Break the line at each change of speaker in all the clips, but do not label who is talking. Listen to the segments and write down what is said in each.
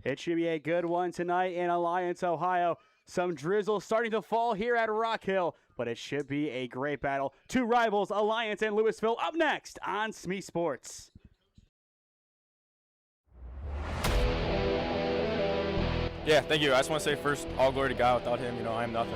It should be a good one tonight in Alliance, Ohio. Some drizzle starting to fall here at Rockhill, but it should be a great battle. Two rivals, Alliance and Lewisville, up next on SmeeSports.
Yeah, thank you. I just want to say first, all glory to God. Without him, I am nothing.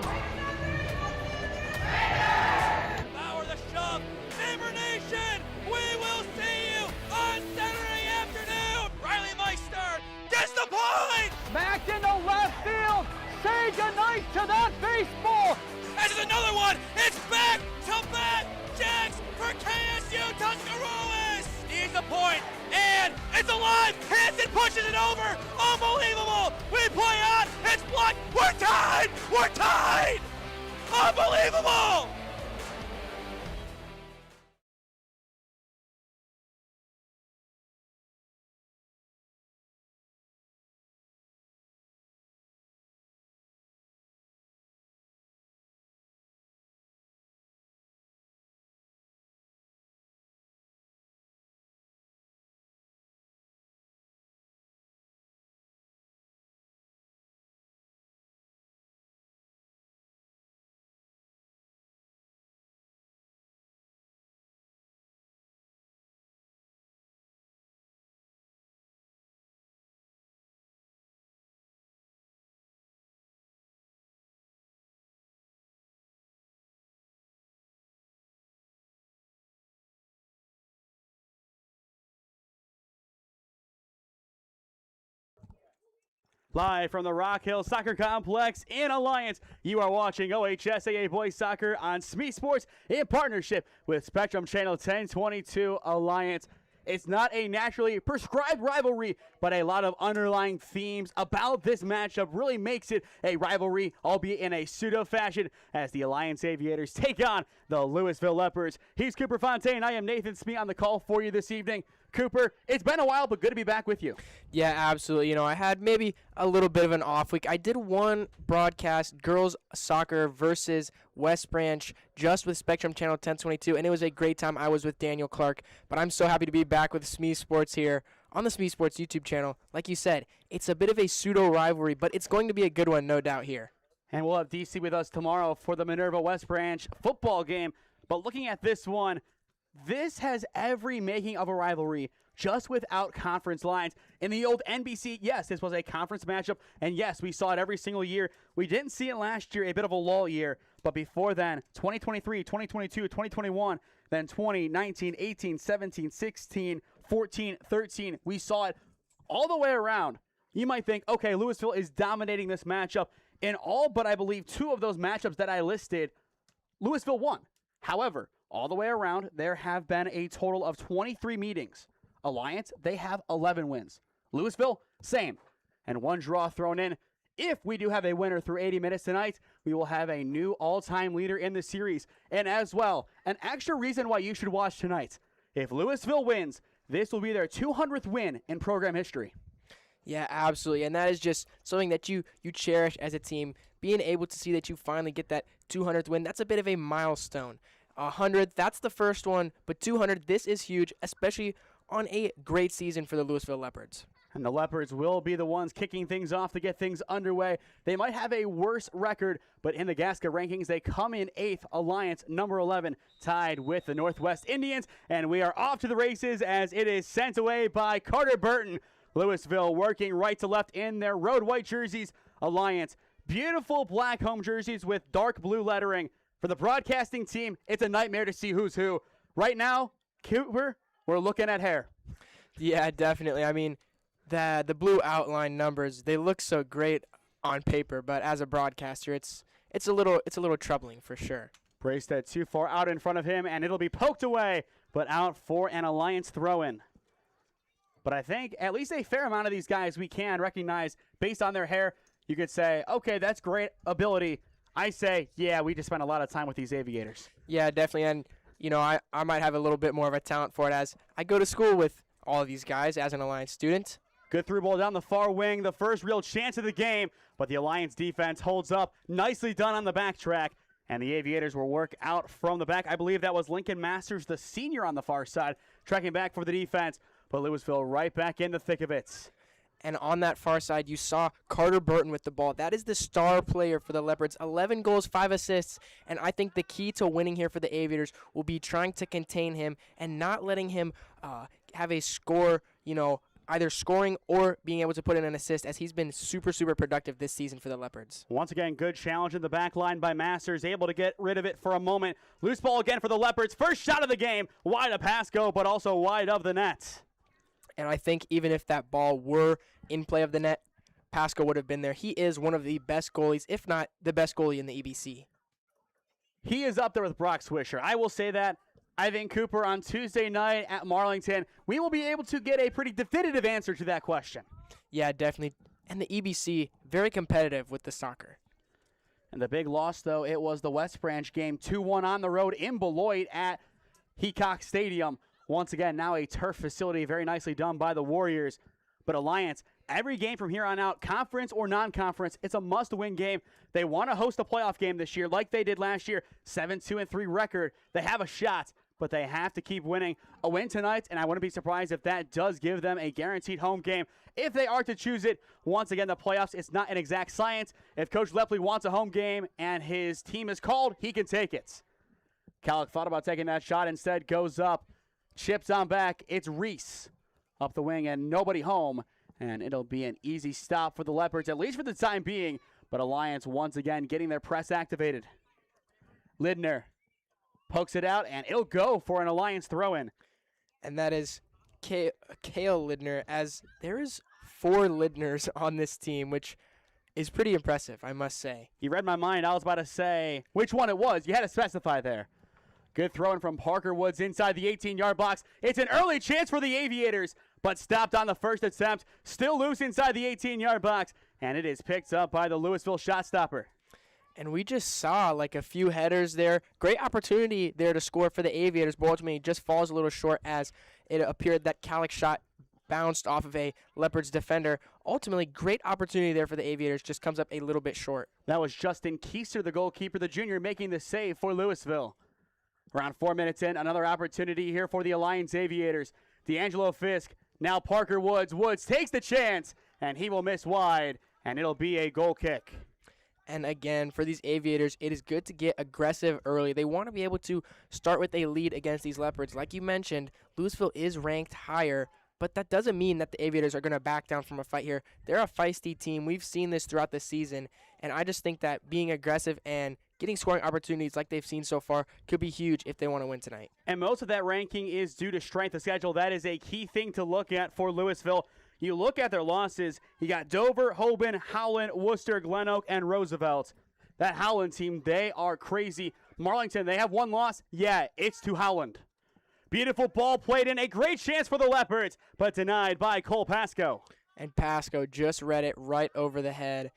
Power the shove, Neighbor Nation, we will see you on Saturday afternoon. Riley Meister gets the point.
Back into left field, say goodnight to that baseball.
This is another one, it's back to back jacks for KSU Tuscarawas. Needs the point, and it's alive. Hanson pushes it over. Unbelievable. We play on. It's blocked. We're tied. We're tied. Unbelievable.
Live from the Rockhill Soccer Complex in Alliance, you are watching OHSAA Boys Soccer on SmeeSports in partnership with Spectrum Channel 1022 Alliance. It's not a naturally prescribed rivalry, but a lot of underlying themes about this matchup really makes it a rivalry, albeit in a pseudo fashion, as the Alliance Aviators take on the Louisville Leopards. He's Cooper Fontaine. I am Nathan Smee on the call for you this evening. Cooper, it's been a while, but good to be back with you.
Yeah, absolutely. I had maybe a little bit of an off week. I did one broadcast, girls soccer versus West Branch, just with Spectrum Channel 1022, and it was a great time. I was with Daniel Clark, but I'm so happy to be back with SmeeSports here on the SmeeSports YouTube channel. Like you said, it's a bit of a pseudo rivalry, but it's going to be a good one, no doubt here.
And we'll have DC with us tomorrow for the Minerva West Branch football game. But looking at this one, this has every making of a rivalry, just without conference lines. In the old NBC, yes, this was a conference matchup, and yes, we saw it every single year. We didn't see it last year, a bit of a lull year, but before then, 2023, 2022, 2021, then 2019, 18, 17, 16, 14, 13, we saw it all the way around. You might think, okay, Lewisville is dominating this matchup. In all but I believe two of those matchups that I listed, Lewisville won. However, all the way around, there have been a total of 23 meetings. Alliance, they have 11 wins. Lewisville, same. And one draw thrown in. If we do have a winner through 80 minutes tonight, we will have a new all-time leader in the series. And as well, an extra reason why you should watch tonight. If Lewisville wins, this will be their 200th win in program history.
Yeah, absolutely. And that is just something that you cherish as a team. Being able to see that you finally get that 200th win, that's a bit of a milestone. 100, that's the first one, but 200, this is huge, especially on a great season for the Louisville Leopards.
And the Leopards will be the ones kicking things off to get things underway. They might have a worse record, but in the Gasca rankings, they come in 8th, Alliance number 11, tied with the Northwest Indians. And we are off to the races as it is sent away by Carter Burton. Lewisville working right to left in their road white jerseys. Alliance, beautiful black home jerseys with dark blue lettering. For the broadcasting team, it's a nightmare to see who's who. Right now, Cooper, we're looking at hair.
Yeah, definitely. I mean, the blue outline numbers, they look so great on paper, but as a broadcaster, it's a little troubling for sure.
Braced too far out in front of him, and it'll be poked away, but out for an Alliance throw-in. But I think at least a fair amount of these guys we can recognize based on their hair. You could say, okay, that's great ability. I say, yeah, we just spent a lot of time with these Aviators.
Yeah, definitely. And, I might have a little bit more of a talent for it as I go to school with all of these guys as an Alliance student.
Good through ball down the far wing, the first real chance of the game, but the Alliance defense holds up. Nicely done on the backtrack, and the Aviators will work out from the back. I believe that was Lincoln Masters, the senior on the far side, tracking back for the defense, but Lewisville right back in the thick of it.
And on that far side, you saw Carter Burton with the ball. That is the star player for the Leopards. 11 goals, 5 assists. And I think the key to winning here for the Aviators will be trying to contain him and not letting him have a score, either scoring or being able to put in an assist, as he's been super, super productive this season for the Leopards.
Once again, good challenge in the back line by Masters, able to get rid of it for a moment. Loose ball again for the Leopards. First shot of the game, wide of Pasco, but also wide of the net.
And I think even if that ball were in play of the net, Pasco would have been there. He is one of the best goalies, if not the best goalie in the EBC.
He is up there with Brock Swisher. I will say that. I think, Cooper, on Tuesday night at Marlington, we will be able to get a pretty definitive answer to that question.
Yeah, definitely. And the EBC, very competitive with the soccer.
And the big loss, though, it was the West Branch game, 2-1 on the road in Beloit at Heacock Stadium. Once again, now a turf facility, very nicely done by the Warriors. But Alliance, every game from here on out, conference or non-conference, it's a must-win game. They want to host a playoff game this year like they did last year, 7-2-3 record. They have a shot, but they have to keep winning. A win tonight, and I wouldn't be surprised if that does give them a guaranteed home game. If they are to choose it, once again, the playoffs, it's not an exact science. If Coach Lepley wants a home game and his team is called, he can take it. Calic thought about taking that shot, instead goes up. Chips on back, it's Reese up the wing and nobody home. And it'll be an easy stop for the Leopards, at least for the time being. But Alliance once again getting their press activated. Lidner pokes it out and it'll go for an Alliance throw-in.
And that is Kale Lidner, as there is 4 Lidners on this team, which is pretty impressive, I must say.
You read my mind. I was about to say which one it was. You had to specify there. Good throw-in from Parker Woods inside the 18-yard box. It's an early chance for the Aviators, but stopped on the first attempt. Still loose inside the 18-yard box, and it is picked up by the Lewisville shot stopper.
And we just saw like a few headers there. Great opportunity there to score for the Aviators, but ultimately just falls a little short, as it appeared that Calic shot bounced off of a Leopards defender. Ultimately, great opportunity there for the Aviators, just comes up a little bit short.
That was Justin Keister, the goalkeeper, the junior, making the save for Lewisville. Around 4 minutes in, another opportunity here for the Alliance Aviators. D'Angelo Fisk, now Parker Woods. Woods takes the chance, and he will miss wide, and it'll be a goal kick.
And again, for these Aviators, it is good to get aggressive early. They want to be able to start with a lead against these Leopards. Like you mentioned, Louisville is ranked higher, but that doesn't mean that the Aviators are going to back down from a fight here. They're a feisty team. We've seen this throughout the season, and I just think that being aggressive and getting scoring opportunities like they've seen so far could be huge if they want to win tonight.
And most of that ranking is due to strength of schedule. That is a key thing to look at for Lewisville. You look at their losses, you got Dover, Hoban, Howland, Worcester, Glen Oak, and Roosevelt. That Howland team, they are crazy. Marlington, they have one loss. Yeah, it's to Howland. Beautiful ball played in, a great chance for the Leopards, but denied by Cole Pasco.
And Pasco just read it right over the head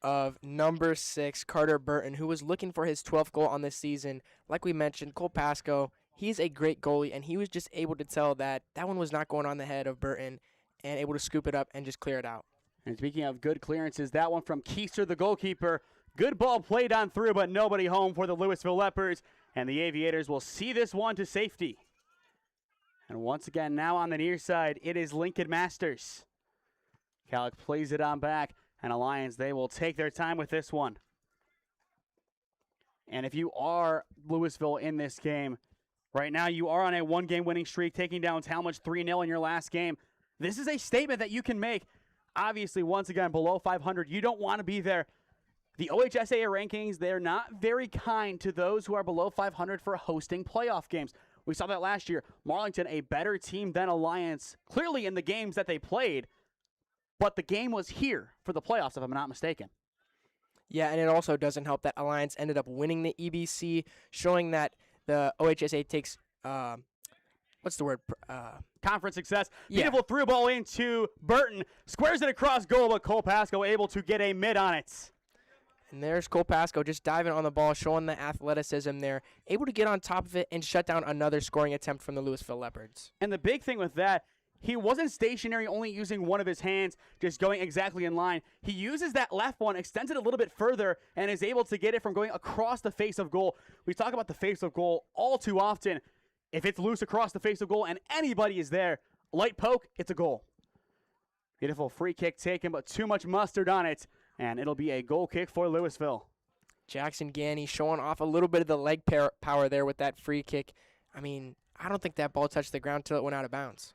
of number 6, Carter Burton, who was looking for his 12th goal on this season. Like we mentioned, Cole Pasco, he's a great goalie, and he was just able to tell that that one was not going on the head of Burton and able to scoop it up and just clear it out.
And speaking of good clearances, that one from Keister, the goalkeeper. Good ball played on through, but nobody home for the Lewisville Leopards, and the Aviators will see this one to safety. And once again, now on the near side, it is Lincoln Masters. Calic plays it on back. And Alliance, they will take their time with this one. And if you are Lewisville in this game, right now you are on a 1-game winning streak, taking down Talmadge 3-0 in your last game. This is a statement that you can make. Obviously, once again, below 500, you don't want to be there. The OHSAA rankings, they're not very kind to those who are below 500 for hosting playoff games. We saw that last year. Marlington, a better team than Alliance, clearly in the games that they played. But the game was here for the playoffs, if I'm not mistaken.
Yeah, and it also doesn't help that Alliance ended up winning the EBC, showing that the OHSAA takes,
conference success.
Yeah.
Beautiful through ball into Burton. Squares it across goal, but Cole Pasco able to get a mid on it.
And there's Cole Pasco just diving on the ball, showing the athleticism there, able to get on top of it and shut down another scoring attempt from the Lewisville Leopards.
And the big thing with that, he wasn't stationary, only using one of his hands, just going exactly in line. He uses that left one, extends it a little bit further, and is able to get it from going across the face of goal. We talk about the face of goal all too often. If it's loose across the face of goal and anybody is there, light poke, it's a goal. Beautiful free kick taken, but too much mustard on it, and it'll be a goal kick for Lewisville. Jackson
Ganny showing off a little bit of the leg power there with that free kick. I mean, I don't think that ball touched the ground until it went out of bounds.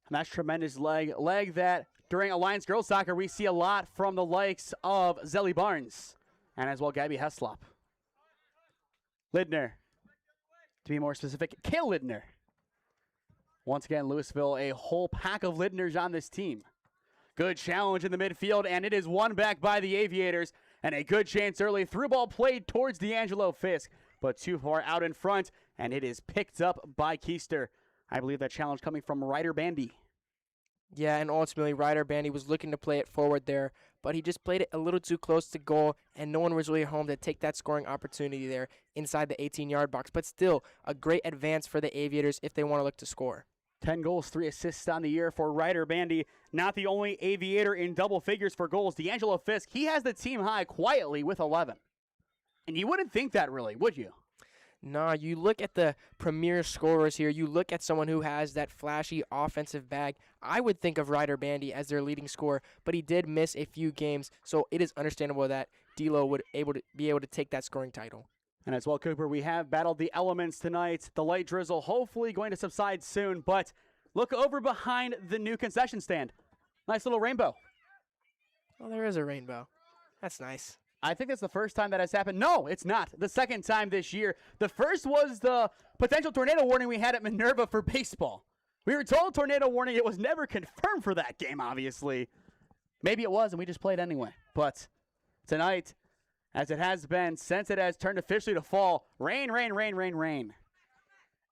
And that's tremendous leg that during Alliance Girls Soccer we see a lot from the likes of Zelly Barnes and as well Gabby Heslop. Lidner, to be more specific, Kale Lidner. Once again, Lewisville, a whole pack of Lidners on this team. Good challenge in the midfield, and it is won back by the Aviators. And a good chance early. Through ball played towards D'Angelo Fisk, but too far out in front, and it is picked up by Keister. I believe that challenge coming from Ryder Bandy.
Yeah, and ultimately Ryder Bandy was looking to play it forward there, but he just played it a little too close to goal, and no one was really home to take that scoring opportunity there inside the 18-yard box. But still, a great advance for the Aviators if they want to look to score.
10 goals, 3 assists on the year for Ryder Bandy. Not the only Aviator in double figures for goals. D'Angelo Fisk, he has the team high quietly with 11. And you wouldn't think that really, would you?
Nah, you look at the premier scorers here. You look at someone who has that flashy offensive bag. I would think of Ryder Bandy as their leading scorer, but he did miss a few games, so it is understandable that D'Lo would be able to take that scoring title.
And as well, Cooper, we have battled the elements tonight. The light drizzle hopefully going to subside soon, but look over behind the new concession stand. Nice little rainbow.
Oh, there is a rainbow. That's nice.
I think that's the first time that has happened. No, it's not. The second time this year. The first was the potential tornado warning we had at Minerva for baseball. We were told tornado warning. It was never confirmed for that game, obviously. Maybe it was, and we just played anyway. But tonight, as it has been since it has turned officially to fall, rain, rain, rain, rain, rain.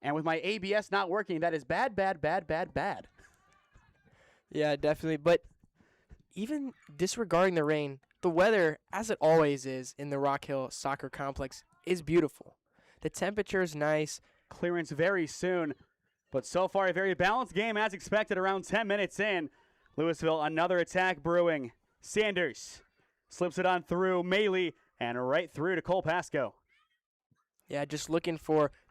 And with my ABS not working, that is bad, bad, bad, bad, bad.
Yeah, definitely. But even disregarding the rain, the weather, as it always is in the Rockhill Soccer Complex, is beautiful. The temperature is nice.
Clearance very soon. But so far, a very balanced game as expected around 10 minutes in. Lewisville, another attack brewing. Sanders slips it on through Maley and right through to Cole Pasco.
Yeah, just looking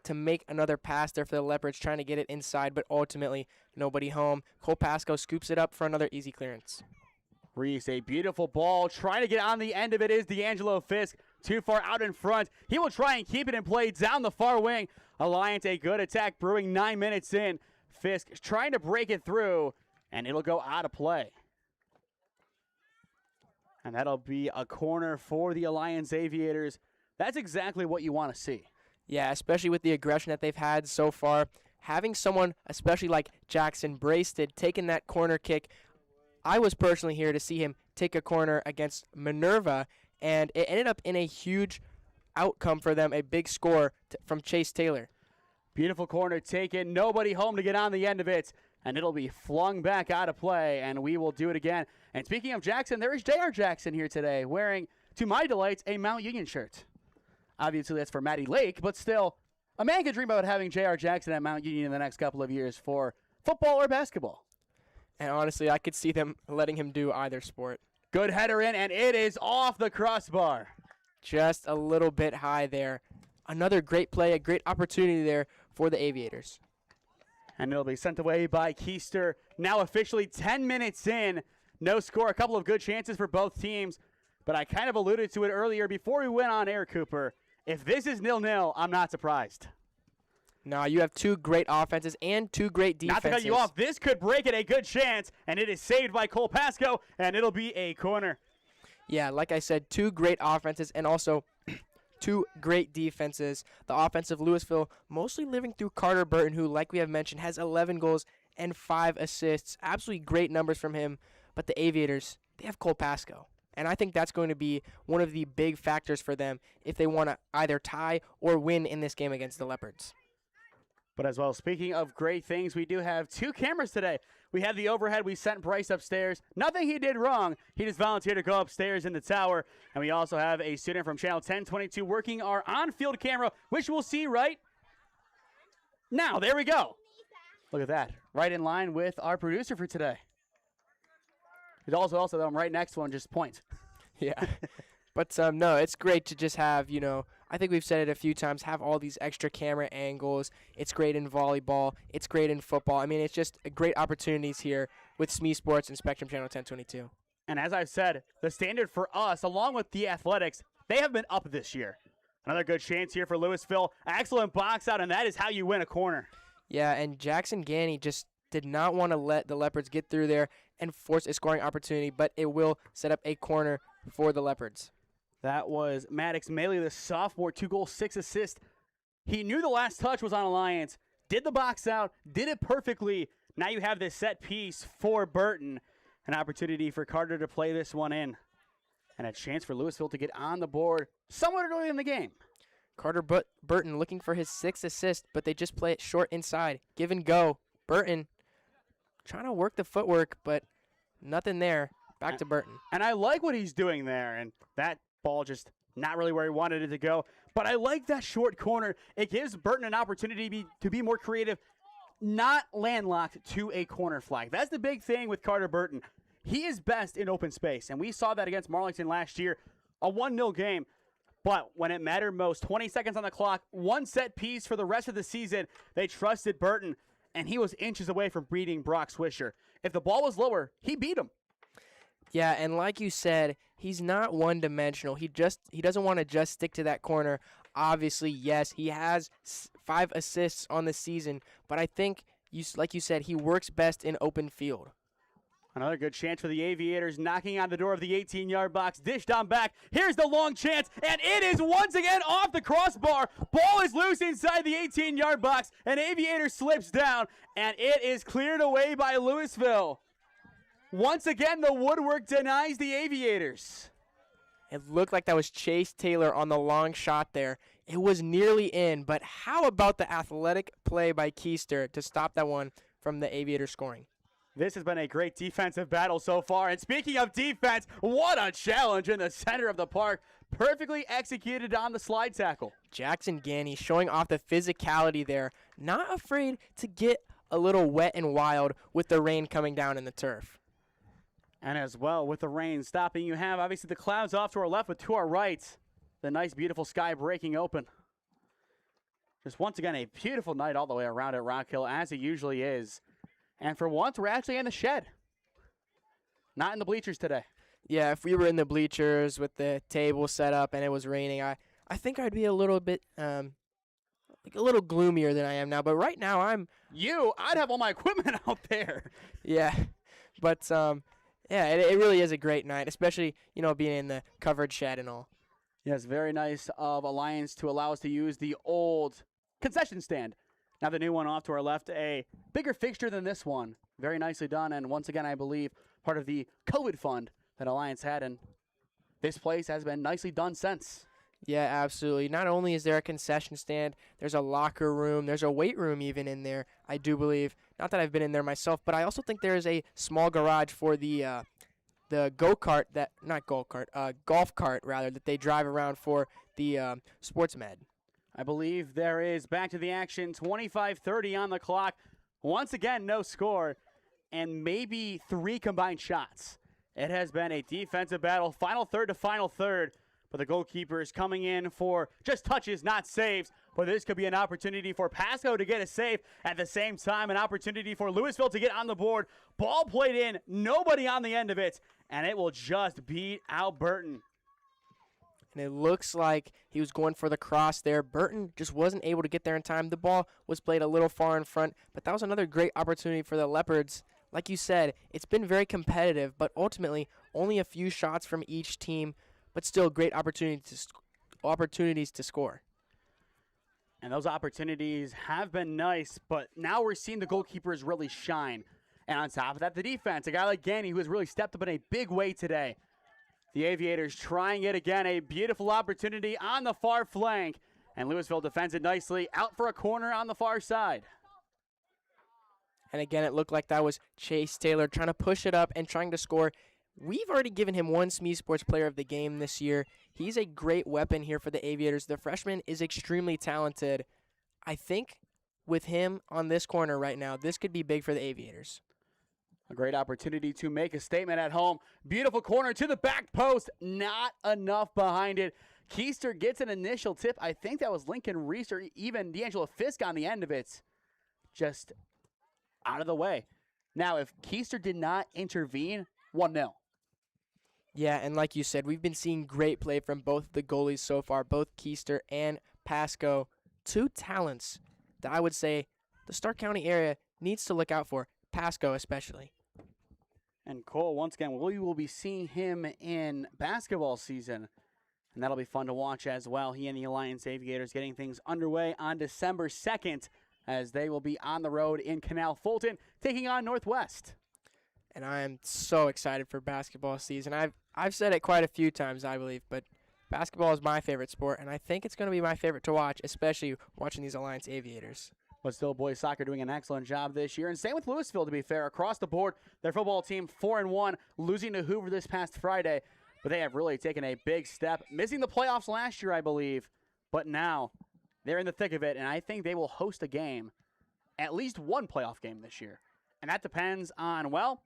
to make another pass there for the Leopards, trying to get it inside, but ultimately nobody home. Cole Pasco scoops it up for another easy clearance.
Reese, a beautiful ball. Trying to get on the end of it is D'Angelo Fisk. Too far out in front. He will try and keep it in play down the far wing. Alliance, a good attack brewing 9 minutes in. Fisk trying to break it through, and it'll go out of play. And that'll be a corner for the Alliance Aviators. That's exactly what you want to see.
Yeah, especially with the aggression that they've had so far. Having someone, especially like Jackson Brasted, taking that corner kick. I was personally here to see him take a corner against Minerva, and it ended up in a huge outcome for them, a big score from Chase Taylor.
Beautiful corner taken. Nobody home to get on the end of it. And it'll be flung back out of play, and we will do it again. And speaking of Jackson, there is J.R. Jackson here today wearing, to my delight, a Mount Union shirt. Obviously, that's for Maddie Lake, but still, a man could dream about having J.R. Jackson at Mount Union in the next couple of years for football or basketball.
And honestly, I could see them letting him do either sport.
Good header in, and it is off the crossbar.
Just a little bit high there. Another great play, a great opportunity there for the Aviators.
And it'll be sent away by Keister. Now officially 10 minutes in. No score, a couple of good chances for both teams. But I kind of alluded to it earlier before we went on air, Cooper. If this is 0-0, I'm not surprised.
No, you have two great offenses and two great defenses.
Not to cut you off, this could break it, a good chance, and it is saved by Cole Pasco, and it'll be a corner.
Yeah, like I said, two great offenses and also two great defenses. The offense of Lewisville mostly living through Carter Burton, who, like we have mentioned, has 11 goals and 5 assists. Absolutely great numbers from him. But the Aviators, they have Cole Pasco. And I think that's going to be one of the big factors for them if they want to either tie or win in this game against the Leopards.
But as well, speaking of great things, we do have 2 cameras today. We had the overhead. We sent Bryce upstairs. Nothing he did wrong. He just volunteered to go upstairs in the tower. And we also have a student from Channel 1022 working our on-field camera, which we'll see right now. There we go. Look at that. Right in line with our producer for today. He's also I'm right next to him, just point.
Yeah. But, no, it's great to just have, I think we've said it a few times, have all these extra camera angles. It's great in volleyball. It's great in football. I mean, it's just great opportunities here with SmeeSports and Spectrum Channel 1022.
And as I've said, the standard for us, along with the Athletics, they have been up this year. Another good chance here for Lewisville. Excellent box out, and that is how you win a corner.
Yeah, and Jackson Ganny just did not want to let the Leopards get through there and force a scoring opportunity, but it will set up a corner for the Leopards.
That was Maddox Maley, the sophomore, 2 goals, 6 assists. He knew the last touch was on Alliance, did the box out, did it perfectly. Now you have this set piece for Burton. An opportunity for Carter to play this one in. And a chance for Lewisville to get on the board somewhat early in the game.
Carter Burton looking for his 6th assist, but they just play it short inside. Give and go. Burton trying to work the footwork, but nothing there. Back to Burton.
And I like what he's doing there. And that ball just not really where he wanted it to go. But I like that short corner. It gives Burton an opportunity to be more creative, not landlocked to a corner flag. That's the big thing with Carter Burton. He is best in open space, and we saw that against Marlington last year, a 1-0 game. But when it mattered most, 20 seconds on the clock, one set piece for the rest of the season, they trusted Burton, and he was inches away from beating Brock Swisher. If the ball was lower, he beat him.
Yeah, and like you said, he's not one-dimensional. He doesn't want to just stick to that corner. Obviously, yes, he has 5 assists on the season, but I think, like you said, he works best in open field.
Another good chance for the Aviators, knocking on the door of the 18-yard box, dished on back. Here's the long chance, and it is once again off the crossbar. Ball is loose inside the 18-yard box, and Aviator slips down, and it is cleared away by Lewisville. Once again, the woodwork denies the Aviators.
It looked like that was Chase Taylor on the long shot there. It was nearly in, but how about the athletic play by Keister to stop that one from the Aviators scoring?
This has been a great defensive battle so far. And speaking of defense, what a challenge in the center of the park. Perfectly executed on the slide tackle.
Jackson Ganny showing off the physicality there. Not afraid to get a little wet and wild with the rain coming down in the turf.
And as well, with the rain stopping, you have obviously the clouds off to our left, but to our right, the nice, beautiful sky breaking open. Just once again, a beautiful night all the way around at Rockhill, as it usually is. And for once, we're actually in the shed. Not in the bleachers today.
Yeah, if we were in the bleachers with the table set up and it was raining, I think I'd be a little bit, a little gloomier than I am now. But right now, I'd
have all my equipment out there.
Yeah, but yeah, it really is a great night, especially, being in the covered shed and all.
Yes, very nice of Alliance to allow us to use the old concession stand. Now the new one off to our left, a bigger fixture than this one. Very nicely done, and once again, I believe, part of the COVID fund that Alliance had, and this place has been nicely done since.
Yeah, absolutely. Not only is there a concession stand, there's a locker room, there's a weight room even in there, I do believe. Not that I've been in there myself, but I also think there is a small garage for the golf cart that they drive around for the sports med.
I believe there is. Back to the action, 25-30 on the clock. Once again, no score, and maybe 3 combined shots. It has been a defensive battle, final third to final third, but the goalkeeper is coming in for just touches, not saves. But this could be an opportunity for Pasco to get a save. At the same time, an opportunity for Lewisville to get on the board. Ball played in, nobody on the end of it, and it will just beat out Burton.
And it looks like he was going for the cross there. Burton just wasn't able to get there in time. The ball was played a little far in front, but that was another great opportunity for the Leopards. Like you said, it's been very competitive, but ultimately only a few shots from each team, but still great opportunities to score.
And those opportunities have been nice, but now we're seeing the goalkeepers really shine. And on top of that, the defense, a guy like Ganny who has really stepped up in a big way today. The Aviators trying it again, a beautiful opportunity on the far flank. And Lewisville defends it nicely, out for a corner on the far side.
And again, it looked like that was Chase Taylor trying to push it up and trying to score. We've already given him one SmeeSports Player of the Game this year. He's a great weapon here for the Aviators. The freshman is extremely talented. I think with him on this corner right now, this could be big for the Aviators.
A great opportunity to make a statement at home. Beautiful corner to the back post. Not enough behind it. Keister gets an initial tip. I think that was Lincoln Reese or even D'Angelo Fisk on the end of it. Just out of the way. Now, if Keister did not intervene, 1-0.
Yeah, and like you said, we've been seeing great play from both of the goalies so far, both Keister and Pasco. Two talents that I would say the Stark County area needs to look out for, Pasco especially.
And Cole, once again, we will be seeing him in basketball season, and that'll be fun to watch as well. He and the Alliance Aviators getting things underway on December 2nd as they will be on the road in Canal Fulton taking on Northwest.
And I am so excited for basketball season. I've said it quite a few times, I believe, but basketball is my favorite sport, and I think it's going to be my favorite to watch, especially watching these Alliance Aviators.
But still, boys soccer doing an excellent job this year. And same with Lewisville, to be fair. Across the board, their football team 4-1, losing to Hoover this past Friday. But they have really taken a big step, missing the playoffs last year, I believe. But now they're in the thick of it, and I think they will host a game, at least one playoff game this year. And that depends on, well,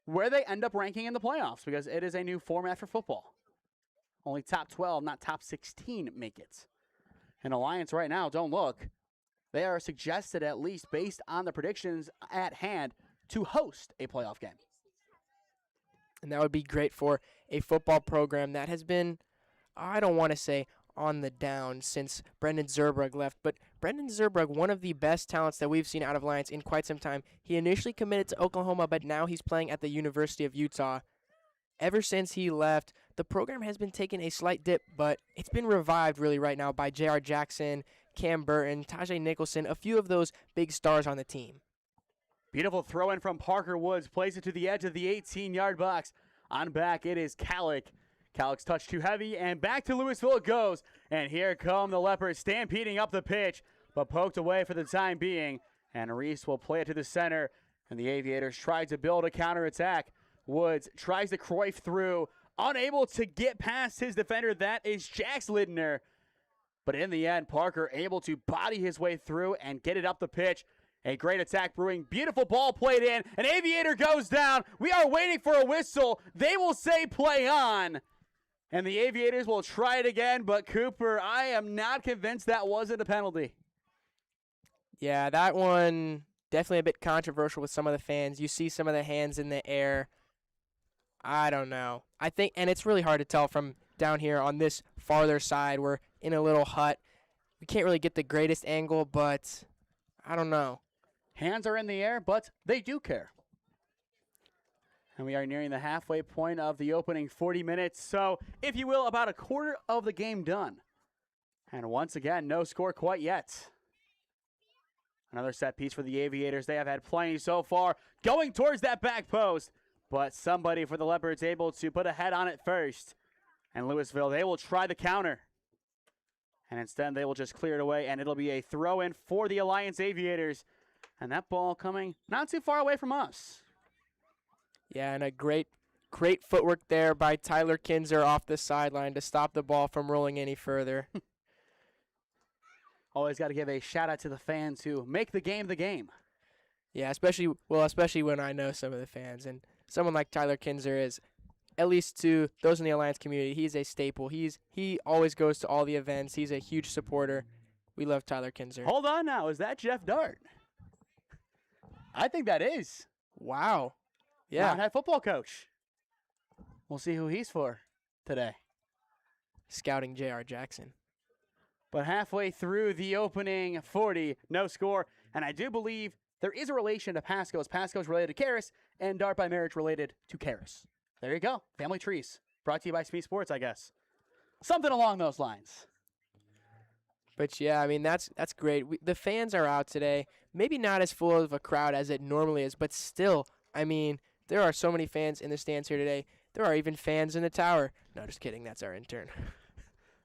where they end up ranking in the playoffs, because it is a new format for football. Only top 12, not top 16 make it. And Alliance right now, don't look. They are suggested, at least based on the predictions at hand, to host a playoff game.
And that would be great for a football program that has been, I don't want to say on the down since Brendan Zerbrug left, but Brendan Zerbrug, one of the best talents that we've seen out of Alliance in quite some time. He initially committed to Oklahoma, but now he's playing at the University of Utah. Ever since he left, the program has been taking a slight dip, but it's been revived really right now by J.R. Jackson, Cam Burton, Tajay Nicholson, a few of those big stars on the team.
Beautiful throw in from Parker Woods, plays it to the edge of the 18-yard box. On back, it is Calic. Calic's touch too heavy, and back to Louisville it goes. And here come the Leopards stampeding up the pitch, but poked away for the time being. And Reese will play it to the center, and the Aviators try to build a counterattack. Woods tries to Cruyff through, unable to get past his defender. That is Jax Lidner. But in the end, Parker able to body his way through and get it up the pitch. A great attack brewing. Beautiful ball played in. An Aviator goes down. We are waiting for a whistle. They will say play on. And the Aviators will try it again. But Cooper, I am not convinced that wasn't a penalty.
Yeah, that one definitely a bit controversial with some of the fans. You see some of the hands in the air. I don't know. I think, and it's really hard to tell from down here on this farther side. We're in a little hut. We can't really get the greatest angle, but I don't know.
Hands are in the air, but they do care. And we are nearing the halfway point of the opening 40 minutes. So, if you will, about a quarter of the game done. And once again, no score quite yet. Another set piece for the Aviators. They have had plenty so far. Going towards that back post. But somebody for the Leopards able to put a head on it first. And Louisville, they will try the counter. And instead, they will just clear it away, and it'll be a throw-in for the Alliance Aviators. And that ball coming not too far away from us.
Yeah, and a great footwork there by Tyler Kinzer off the sideline to stop the ball from rolling any further.
Always got to give a shout-out to the fans who make the game the game.
Yeah, especially when I know some of the fans. And someone like Tyler Kinzer is, at least to those in the Alliance community, he's a staple. He always goes to all the events. He's a huge supporter. We love Tyler Kinzer.
Hold on now. Is that Jeff Dart? I think that is.
Wow. Yeah.
Head football coach. We'll see who he's for today.
Scouting J.R. Jackson.
But halfway through the opening 40, no score. And I do believe there is a relation to Pasco, as Pasco's related to Karis, and Dart by marriage related to Karis. There you go. Family trees. Brought to you by SmeeSports, I guess. Something along those lines.
But, yeah, I mean, that's great. The fans are out today. Maybe not as full of a crowd as it normally is, but still, I mean, there are so many fans in the stands here today. There are even fans in the tower. No, just kidding. That's our intern.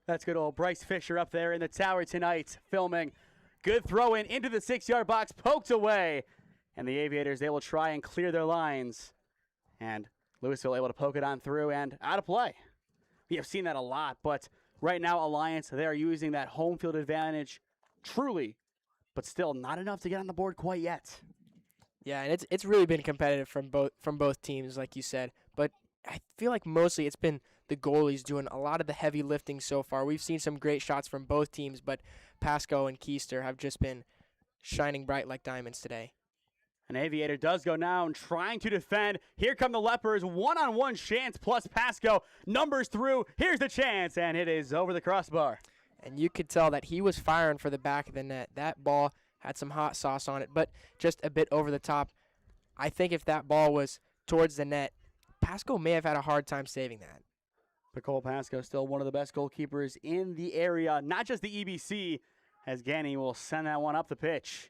That's good old Bryce Fisher up there in the tower tonight filming. Good throw in into the 6-yard box, poked away. And the Aviators, they will try and clear their lines. And Louisville able to poke it on through and out of play. We have seen that a lot, but right now Alliance, they are using that home field advantage truly, but still not enough to get on the board quite yet.
Yeah, and it's really been competitive from both teams, like you said. But I feel like mostly it's been the goalies doing a lot of the heavy lifting so far. We've seen some great shots from both teams, but Pasco and Keister have just been shining bright like diamonds today.
An Aviator does go now and trying to defend. Here come the Leopards. One-on-one chance plus Pasco. Numbers through. Here's the chance, and it is over the crossbar.
And you could tell that he was firing for the back of the net. That ball had some hot sauce on it, but just a bit over the top. I think if that ball was towards the net, Pasco may have had a hard time saving that.
But Cole Pasco still one of the best goalkeepers in the area, not just the EBC, as Ganny will send that one up the pitch.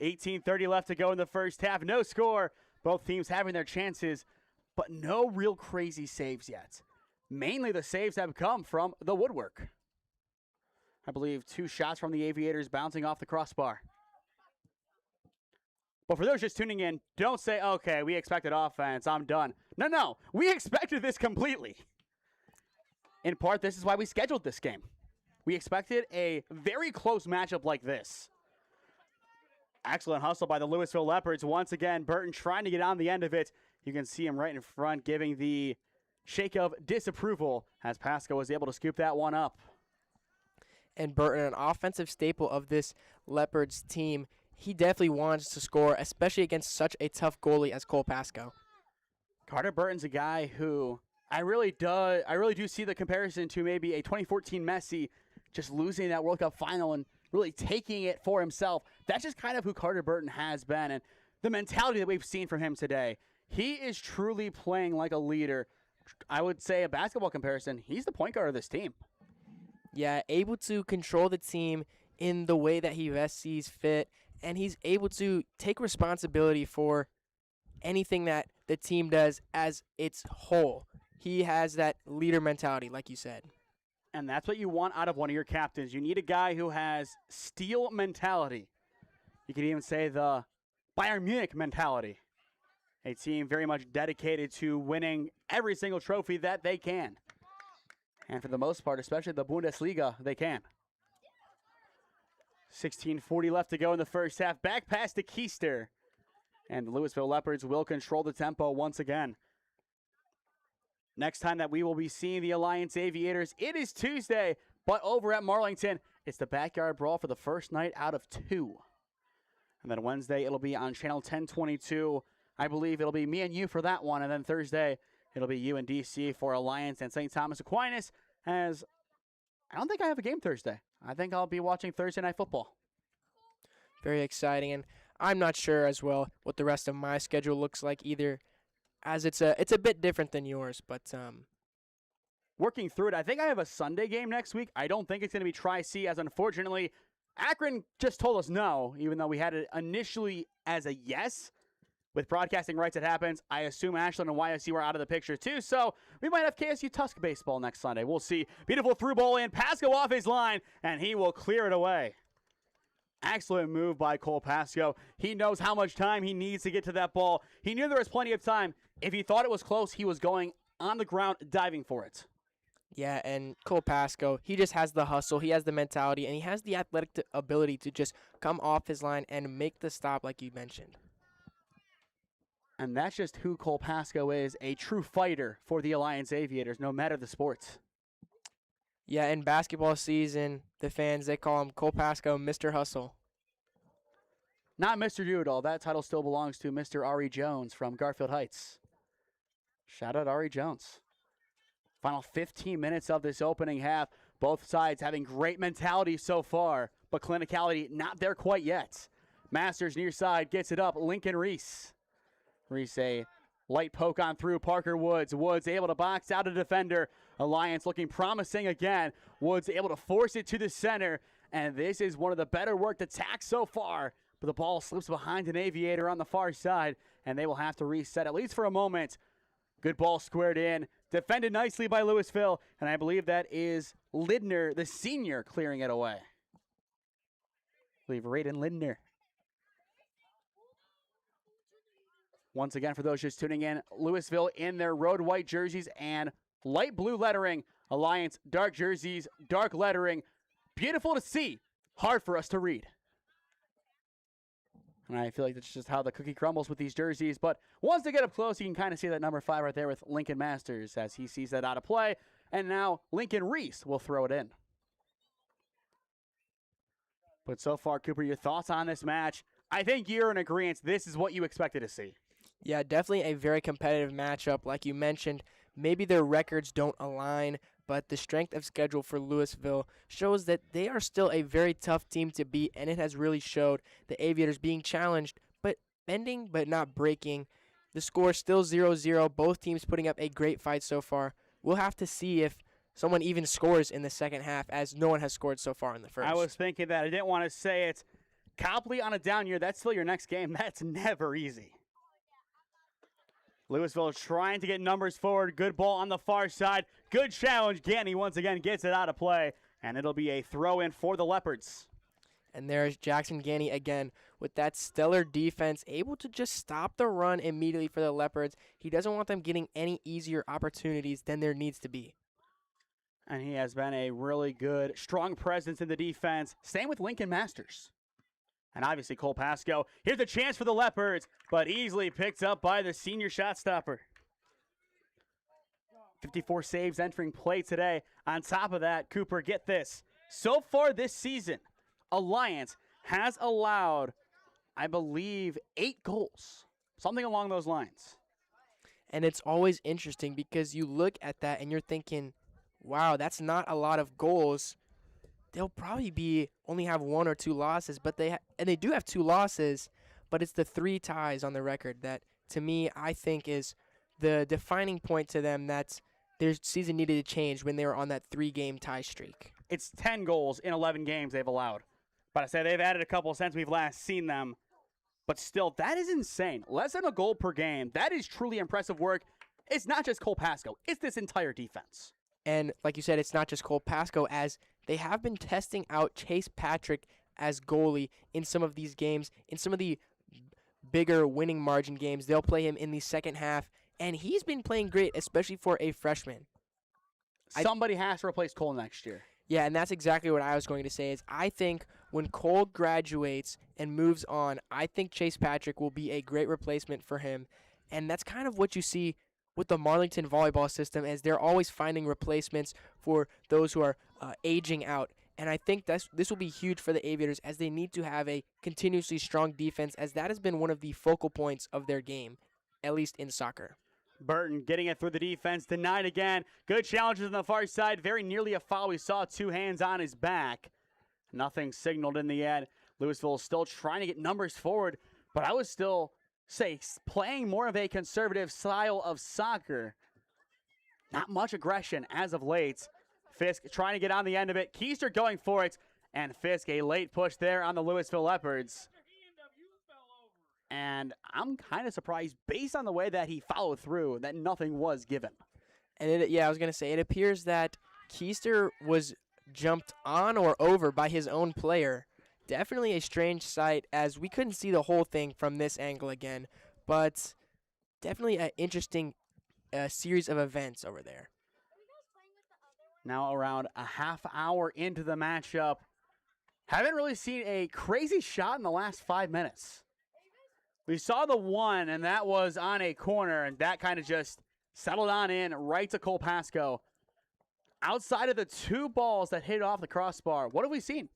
18:30 left to go in the first half. No score. Both teams having their chances, but no real crazy saves yet. Mainly the saves have come from the woodwork. I believe 2 shots from the Aviators bouncing off the crossbar. But for those just tuning in, don't say, okay, we expected offense, I'm done. No, we expected this completely. In part, this is why we scheduled this game. We expected a very close matchup like this. Excellent hustle by the Louisville Leopards. Once again, Burton trying to get on the end of it. You can see him right in front giving the shake of disapproval as Pasco was able to scoop that one up.
And Burton, an offensive staple of this Leopards team, he definitely wants to score, especially against such a tough goalie as Cole Pasco.
Carter Burton's a guy who I really do see the comparison to maybe a 2014 Messi just losing that World Cup final and really taking it for himself. That's just kind of who Carter Burton has been, and the mentality that we've seen from him today. He is truly playing like a leader. I would say a basketball comparison, he's the point guard of this team.
Yeah, able to control the team in the way that he best sees fit, and he's able to take responsibility for anything that the team does as its whole. He has that leader mentality, like you said.
And that's what you want out of one of your captains. You need a guy who has steel mentality. You could even say the Bayern Munich mentality. A team very much dedicated to winning every single trophy that they can. And for the most part, especially the Bundesliga, they can. 16:40 left to go in the first half. Back pass to Keister. And the Louisville Leopards will control the tempo once again. Next time that we will be seeing the Alliance Aviators, it is Tuesday, but over at Marlington, it's the backyard brawl for the first night out of 2. And then Wednesday, it'll be on channel 1022. I believe it'll be me and you for that one. And then Thursday, it'll be you and DC for Alliance and St. Thomas Aquinas, as I don't think I have a game Thursday. I think I'll be watching Thursday Night Football.
Very exciting, and I'm not sure as well what the rest of my schedule looks like either, as it's a bit different than yours, but
working through it, I think I have a Sunday game next week. I don't think it's going to be Tri-C, as unfortunately Akron just told us no, even though we had it initially as a yes. With broadcasting rights, it happens. I assume Ashland and YSU are out of the picture too, so we might have KSU Tusk baseball next Sunday. We'll see. Beautiful through ball in. Pasco off his line, and he will clear it away. Excellent move by Cole Pasco. He knows how much time he needs to get to that ball. He knew there was plenty of time. If he thought it was close, he was going on the ground diving for it.
Yeah, and Cole Pasco, he just has the hustle, he has the mentality, and he has the athletic ability to just come off his line and make the stop like you mentioned.
And that's just who Cole Pasco is, a true fighter for the Alliance Aviators, no matter the sports.
Yeah, in basketball season, the fans, they call him Cole Pasco Mr. Hustle.
Not Mr. Do-It-All. That title still belongs to Mr. Ari Jones from Garfield Heights. Shout out Ari Jones. Final 15 minutes of this opening half. Both sides having great mentality so far, but clinicality not there quite yet. Masters near side gets it up. Lincoln Reese. Reese a light poke on through Parker Woods. Woods able to box out a defender. Alliance looking promising again. Woods able to force it to the center. And this is one of the better worked attacks so far. But the ball slips behind an Aviator on the far side. And they will have to reset, at least for a moment. Good ball squared in. Defended nicely by Lewisville. And I believe that is Lindner, the senior, clearing it away. I believe Raiden Lindner. Once again, for those just tuning in, Lewisville in their road white jerseys and light blue lettering. Alliance dark jerseys, dark lettering. Beautiful to see. Hard for us to read. And I feel like that's just how the cookie crumbles with these jerseys. But once they get up close, you can kind of see that number 5 right there with Lincoln Masters as he sees that out of play. And now Lincoln Reese will throw it in. But so far, Cooper, your thoughts on this match? I think you're in agreement. This is what you expected to see.
Yeah, definitely a very competitive matchup. Like you mentioned, maybe their records don't align, but the strength of schedule for Louisville shows that they are still a very tough team to beat, and it has really showed the Aviators being challenged, but bending but not breaking. The score is still 0-0. Both teams putting up a great fight so far. We'll have to see if someone even scores in the second half, as no one has scored so far in the first.
I was thinking that. I didn't want to say it. Copley on a down year, that's still your next game. That's never easy. Louisville trying to get numbers forward. Good ball on the far side. Good challenge. Ganny once again gets it out of play, and it'll be a throw-in for the Leopards.
And there's Jackson Ganny again with that stellar defense, able to just stop the run immediately for the Leopards. He doesn't want them getting any easier opportunities than there needs to be.
And he has been a really good, strong presence in the defense. Same with Lincoln Masters. And obviously Cole Pasco. Here's a chance for the Leopards, but easily picked up by the senior shot stopper. 54 saves entering play today. On top of that, Cooper, get this. So far this season, Alliance has allowed, I believe, 8 goals. Something along those lines.
And it's always interesting because you look at that and you're thinking, wow, that's not a lot of goals. They'll probably only have 1 or 2 losses, but they do have 2 losses, but it's the 3 ties on the record that, to me, I think is the defining point to them that their season needed to change when they were on that 3-game tie streak.
It's 10 goals in 11 games they've allowed. But I say they've added a couple since we've last seen them. But still, that is insane. Less than a goal per game. That is truly impressive work. It's not just Cole Pasco. It's this entire defense.
And like you said, it's not just Cole Pasco, as they have been testing out Chase Patrick as goalie in some of these games. In some of the bigger winning margin games, they'll play him in the second half. And he's been playing great, especially for a freshman.
Somebody has to replace Cole next year.
Yeah, and that's exactly what I was going to say. Is I think when Cole graduates and moves on, I think Chase Patrick will be a great replacement for him. And that's kind of what you see with the Marlington volleyball system, as they're always finding replacements for those who are aging out. And I think this will be huge for the Aviators, as they need to have a continuously strong defense, as that has been one of the focal points of their game, at least in soccer.
Burton getting it through the defense, denied again. Good challenges on the far side, very nearly a foul. We saw 2 hands on his back. Nothing signaled in the end. Louisville still trying to get numbers forward, but I would still say playing more of a conservative style of soccer. Not much aggression as of late. Fisk trying to get on the end of it. Keister going for it, and Fisk a late push there on the Louisville Leopards. And I'm kind of surprised, based on the way that he followed through, that nothing was given.
And I was going to say, it appears that Keister was jumped on or over by his own player. Definitely a strange sight, as we couldn't see the whole thing from this angle again. But definitely an interesting series of events over there.
Now around a half hour into the matchup. Haven't really seen a crazy shot in the last 5 minutes. We saw the one, and that was on a corner, and that kind of just settled on in right to Cole Pasco. Outside of the 2 balls that hit off the crossbar, what have we seen?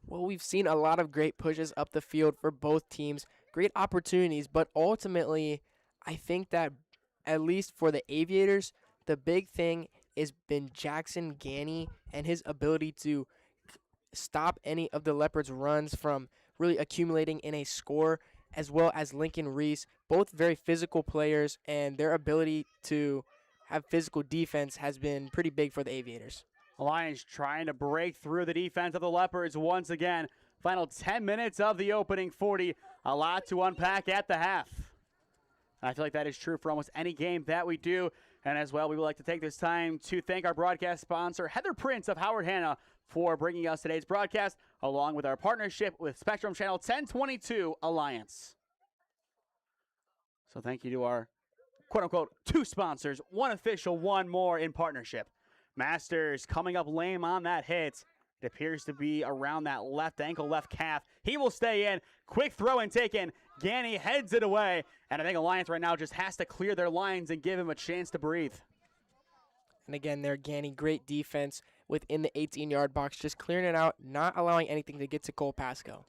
Well, we've seen a lot of great pushes up the field for both teams, great opportunities, but ultimately, I think that at least for the Aviators, the big thing has been Jackson Ganny and his ability to stop any of the Leopards' runs from really accumulating in a score, as well as Lincoln Reese, both very physical players, and their ability to have physical defense has been pretty big for the Aviators.
Lions trying to break through the defense of the Leopards once again. Final 10 minutes of the opening 40. A lot to unpack at the half. I feel like that is true for almost any game that we do. And as well, we would like to take this time to thank our broadcast sponsor, Heather Prince of Howard Hanna, for bringing us today's broadcast, along with our partnership with Spectrum Channel 1022 Alliance. So thank you to our quote-unquote 2 sponsors, 1 official, 1 more in partnership. Masters coming up lame on that hit. It appears to be around that left ankle, left calf. He will stay in. Quick throw and taken. Ganny heads it away. And I think Alliance right now just has to clear their lines and give him a chance to breathe.
And again, there, Ganny, great defense within the 18-yard box, just clearing it out, not allowing anything to get to Cole Pasco.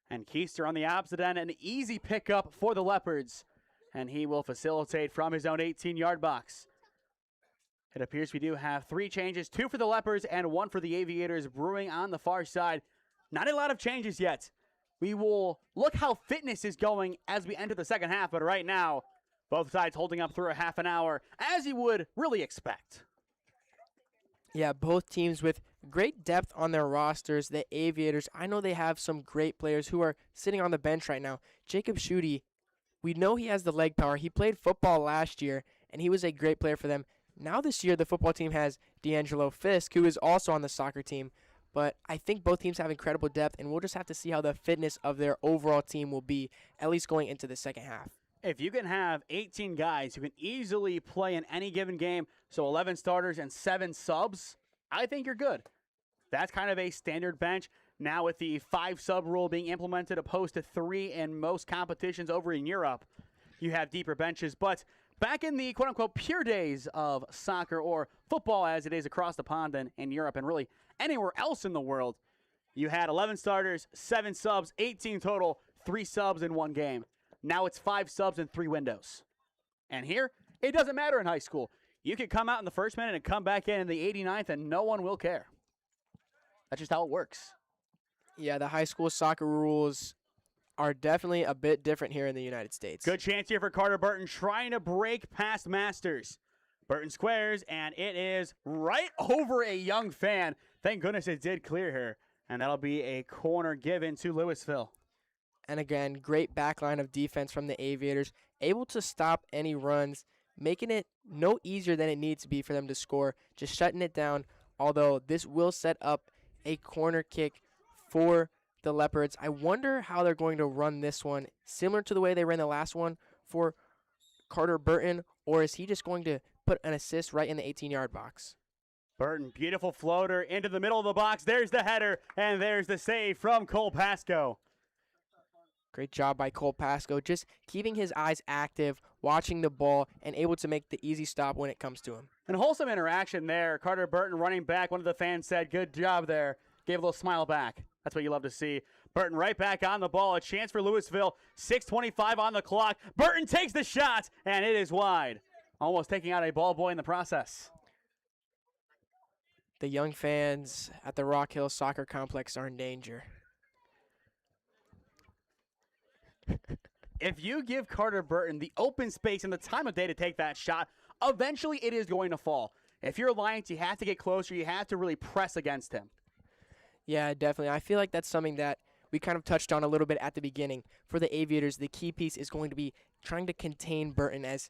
And Keister on the opposite end, an easy pickup for the Leopards. And he will facilitate from his own 18-yard box. It appears we do have 3 changes, 2 for the Leopards and 1 for the Aviators brewing on the far side. Not a lot of changes yet. We will look how fitness is going as we enter the second half, but right now, both sides holding up through a half an hour, as you would really expect.
Yeah, both teams with great depth on their rosters. The Aviators, I know they have some great players who are sitting on the bench right now. Jacob Schutte, we know he has the leg power. He played football last year, and he was a great player for them. Now this year, the football team has D'Angelo Fisk, who is also on the soccer team. But I think both teams have incredible depth, and we'll just have to see how the fitness of their overall team will be, at least going into the second half.
If you can have 18 guys who can easily play in any given game, so 11 starters and 7 subs, I think you're good. That's kind of a standard bench. Now with the 5-sub rule being implemented opposed to 3 in most competitions over in Europe, you have deeper benches. But back in the quote-unquote pure days of soccer or football as it is across the pond and in Europe and really anywhere else in the world, you had 11 starters, 7 subs, 18 total, 3 subs in one game. Now it's 5 subs in 3 windows. And here, it doesn't matter in high school. You can come out in the first minute and come back in the 89th and no one will care. That's just how it works.
Yeah, the high school soccer rules are definitely a bit different here in the United States.
Good chance here for Carter Burton trying to break past Masters. Burton squares, and it is right over a young fan. Thank goodness it did clear her. And that'll be a corner given to Lewisville.
And again, great backline of defense from the Aviators, able to stop any runs, making it no easier than it needs to be for them to score, just shutting it down, although this will set up a corner kick for the Leopards. I wonder how they're going to run this one, similar to the way they ran the last one for Carter Burton, or is he just going to put an assist right in the 18-yard box?
Burton, beautiful floater into the middle of the box. There's the header, and there's the save from Cole Pasco.
Great job by Cole Pasco, just keeping his eyes active, watching the ball, and able to make the easy stop when it comes to him.
And wholesome interaction there. Carter Burton running back. One of the fans said, good job there. Gave a little smile back. That's what you love to see. Burton right back on the ball. A chance for Lewisville. 6:25 on the clock. Burton takes the shot, and it is wide. Almost taking out a ball boy in the process.
The young fans at the Rockhill Soccer Complex are in danger.
If you give Carter Burton the open space and the time of day to take that shot, eventually it is going to fall. If you're Alliance, you have to get closer. You have to really press against him.
Yeah, definitely. I feel like that's something that we kind of touched on a little bit at the beginning. For the Aviators, the key piece is going to be trying to contain Burton as,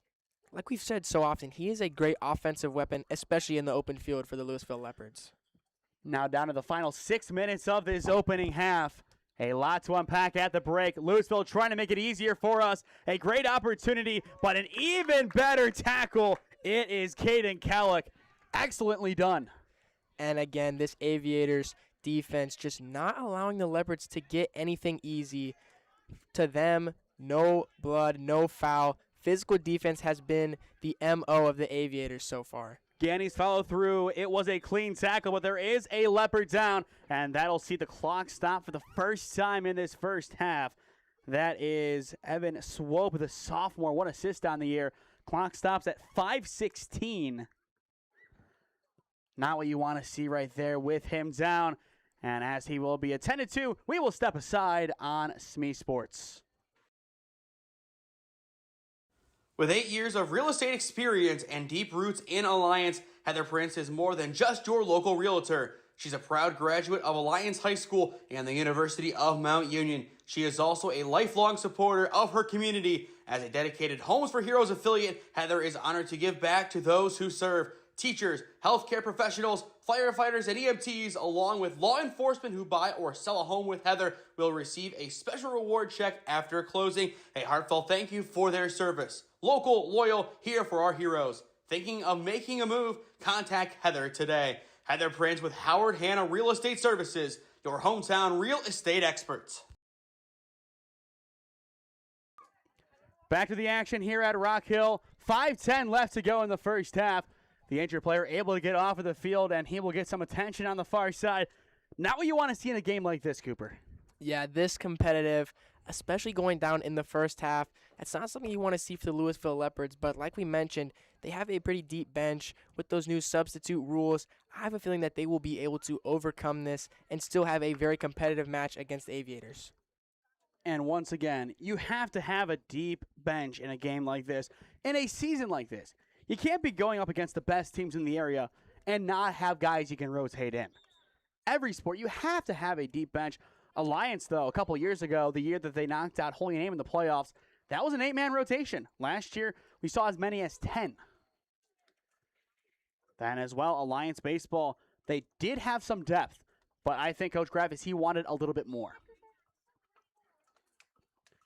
like we've said so often, he is a great offensive weapon, especially in the open field for the Lewisville Leopards.
Now down to the final 6 minutes of this opening half. A lot to unpack at the break. Lewisville trying to make it easier for us. A great opportunity, but an even better tackle. It is Caden Kallick. Excellently done.
And again, this Aviators defense just not allowing the Leopards to get anything easy. To them, no blood, no foul. Physical defense has been the MO of the Aviators so far.
Ganny's follow through. It was a clean tackle, but there is a Leopard down, and that'll see the clock stop for the first time in this first half. That is Evan Swope, the sophomore, 1 assist on the year. Clock stops at 5:16. Not what you want to see right there with him down. And as he will be attended to, we will step aside on SmeeSports. With 8 years of real estate experience and deep roots in Alliance, Heather Prince is more than just your local realtor. She's a proud graduate of Alliance High School and the University of Mount Union. She is also a lifelong supporter of her community. As a dedicated Homes for Heroes affiliate, Heather is honored to give back to those who serve. Teachers, healthcare professionals, firefighters, and EMTs, along with law enforcement who buy or sell a home with Heather, will receive a special reward check after closing. A heartfelt thank you for their service. Local, loyal, here for our heroes. Thinking of making a move? Contact Heather today. Heather Prince with Howard Hanna Real Estate Services, your hometown real estate experts. Back to the action here at Rockhill. 5:10 left to go in the first half. The injured player able to get off of the field, and he will get some attention on the far side. Not what you want to see in a game like this, Cooper.
Yeah, this competitive, especially going down in the first half, that's not something you want to see for the Louisville Leopards. But like we mentioned, they have a pretty deep bench with those new substitute rules. I have a feeling that they will be able to overcome this and still have a very competitive match against the Aviators.
And once again, you have to have a deep bench in a game like this, in a season like this. You can't be going up against the best teams in the area and not have guys you can rotate in. Every sport, you have to have a deep bench. Alliance, though, a couple years ago, the year that they knocked out Holy Name in the playoffs, that was an 8-man rotation. Last year, we saw as many as 10. Then as well, Alliance Baseball, they did have some depth, but I think Coach Gravis, he wanted a little bit more.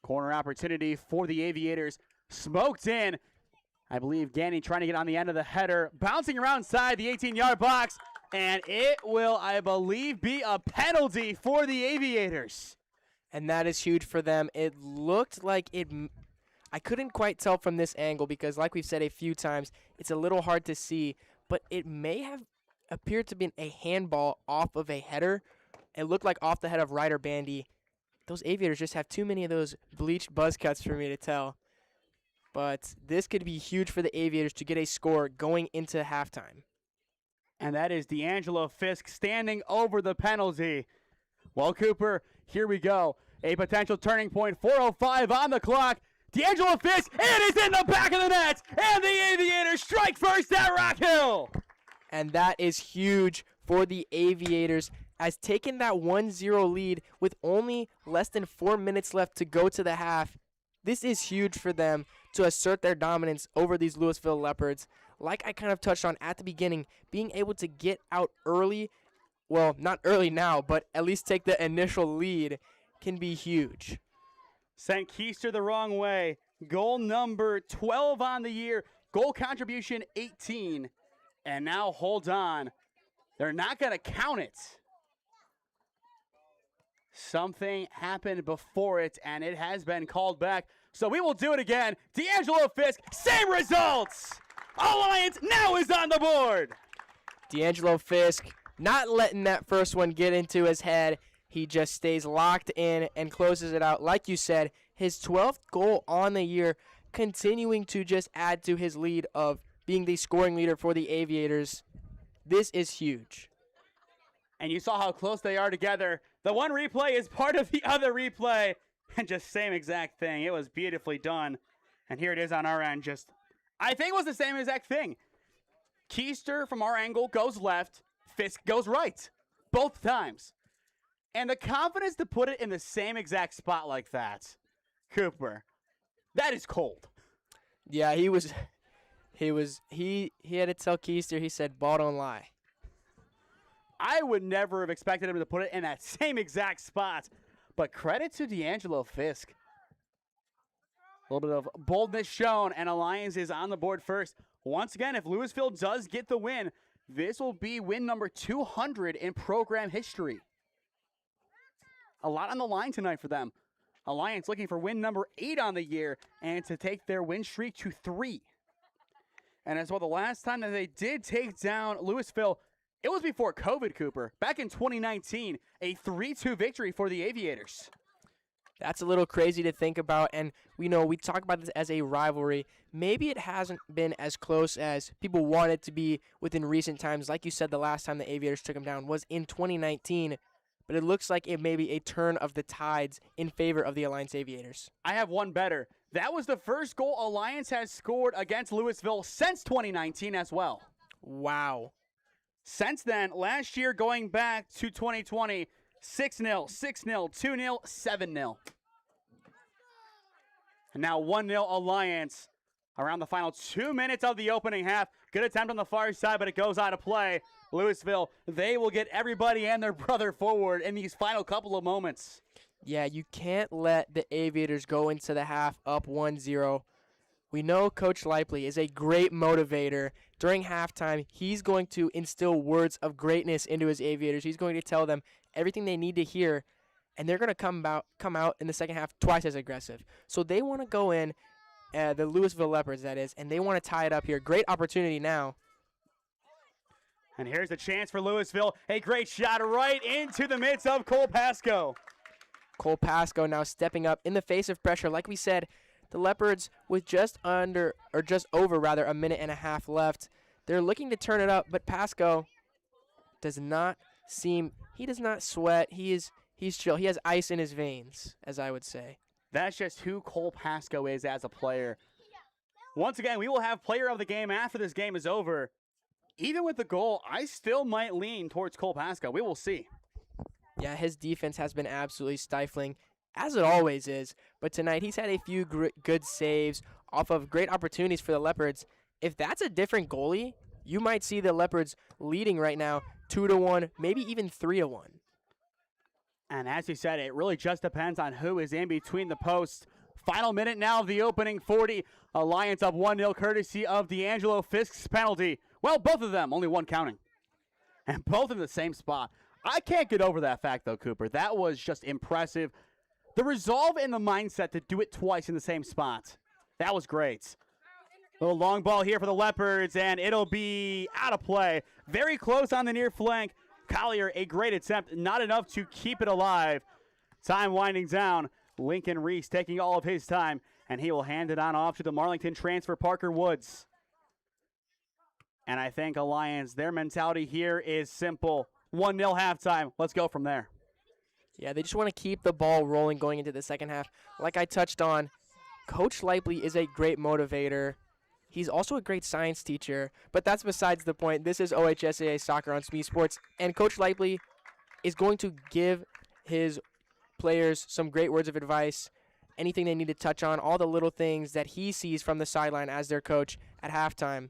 Corner opportunity for the Aviators. Smoked in. I believe Ganny trying to get on the end of the header. Bouncing around inside the 18-yard box. And it will, I believe, be a penalty for the Aviators.
And that is huge for them. It looked like I couldn't quite tell from this angle because, like we've said a few times, it's a little hard to see. But it may have appeared to be a handball off of a header. It looked like off the head of Ryder Bandy. Those Aviators just have too many of those bleached buzz cuts for me to tell. But this could be huge for the Aviators to get a score going into halftime.
And that is D'Angelo Fisk standing over the penalty. Well, Cooper, here we go. A potential turning point, 4:05 on the clock. D'Angelo Fisk, and it's in the back of the net. And the Aviators strike first at Rockhill.
And that is huge for the Aviators, as taking that 1-0 lead with only less than 4 minutes left to go to the half. This is huge for them to assert their dominance over these Louisville Leopards. Like I kind of touched on at the beginning, being able to get out early, well, not early now, but at least take the initial lead can be huge.
Sent Keister the wrong way. Goal number 12 on the year. Goal contribution 18. And now hold on. They're not going to count it. Something happened before it, and it has been called back. So we will do it again. D'Angelo Fisk, same results. Alliance now is on the board.
D'Angelo Fisk not letting that first one get into his head. He just stays locked in and closes it out. Like you said, his 12th goal on the year, continuing to just add to his lead of being the scoring leader for the Aviators. This is huge.
And you saw how close they are together. The one replay is part of the other replay. And just same exact thing. It was beautifully done. And here it is on our end. Just, I think it was the same exact thing. Keister from our angle goes left. Fisk goes right. Both times. And the confidence to put it in the same exact spot like that. Cooper, that is cold.
Yeah, he had to tell Keister, he said, ball don't lie.
I would never have expected him to put it in that same exact spot. But credit to D'Angelo Fisk. A little bit of boldness shown, and Alliance is on the board first. Once again, if Louisville does get the win, this will be win number 200 in program history. A lot on the line tonight for them. Alliance looking for win number 8 on the year and to take their win streak to 3. And as well, the last time that they did take down Louisville, it was before COVID, Cooper. Back in 2019, a 3-2 victory for the Aviators.
That's a little crazy to think about, and we talk about this as a rivalry. Maybe it hasn't been as close as people want it to be within recent times. Like you said, the last time the Aviators took them down was in 2019, but it looks like it may be a turn of the tides in favor of the Alliance Aviators.
I have one better. That was the first goal Alliance has scored against Louisville since 2019 as well.
Wow.
Since then, last year going back to 2020, 6-0, 6-0, 2-0, 7-0. And now 1-0 Alliance around the final 2 minutes of the opening half. Good attempt on the far side, but it goes out of play. Louisville, they will get everybody and their brother forward in these final couple of moments.
Yeah, you can't let the Aviators go into the half up 1-0. We know Coach Lively is a great motivator. During halftime, he's going to instill words of greatness into his Aviators. He's going to tell them everything they need to hear, and they're going to come out in the second half twice as aggressive. So they want to go in, the Louisville Leopards, that is, and they want to tie it up here. Great opportunity now.
And here's the chance for Louisville. A great shot right into the midst of Cole Pasco.
Cole Pasco now stepping up in the face of pressure. Like we said, the Leopards with just over a minute and a half left. They're looking to turn it up, but Pasco does not sweat. He's chill. He has ice in his veins, as I would say.
That's just who Cole Pasco is as a player. Once again, we will have player of the game after this game is over. Even with the goal, I still might lean towards Cole Pasco. We will see.
Yeah, his defense has been absolutely stifling, as it always is. But tonight, he's had a few good saves off of great opportunities for the Leopards. If that's a different goalie, you might see the Leopards leading right now 2-1, maybe even 3-1.
And as you said, it really just depends on who is in between the posts. Final minute now of the opening 40. Alliance up 1-0 courtesy of D'Angelo Fisk's penalty. Well, both of them, only one counting. And both in the same spot. I can't get over that fact, though, Cooper. That was just impressive. The resolve and the mindset to do it twice in the same spot. That was great. Little long ball here for the Leopards, and it'll be out of play. Very close on the near flank. Collier, a great attempt. Not enough to keep it alive. Time winding down. Lincoln Reese taking all of his time, and he will hand it on off to the Marlington transfer, Parker Woods. And I think Alliance, their mentality here is simple. 1-0 halftime. Let's go from there.
Yeah, they just want to keep the ball rolling going into the second half. Like I touched on, Coach Lipley is a great motivator. He's also a great science teacher, but that's besides the point. This is OHSAA Soccer on SmeeSports, and Coach Lipley is going to give his players some great words of advice, anything they need to touch on, all the little things that he sees from the sideline as their coach at halftime.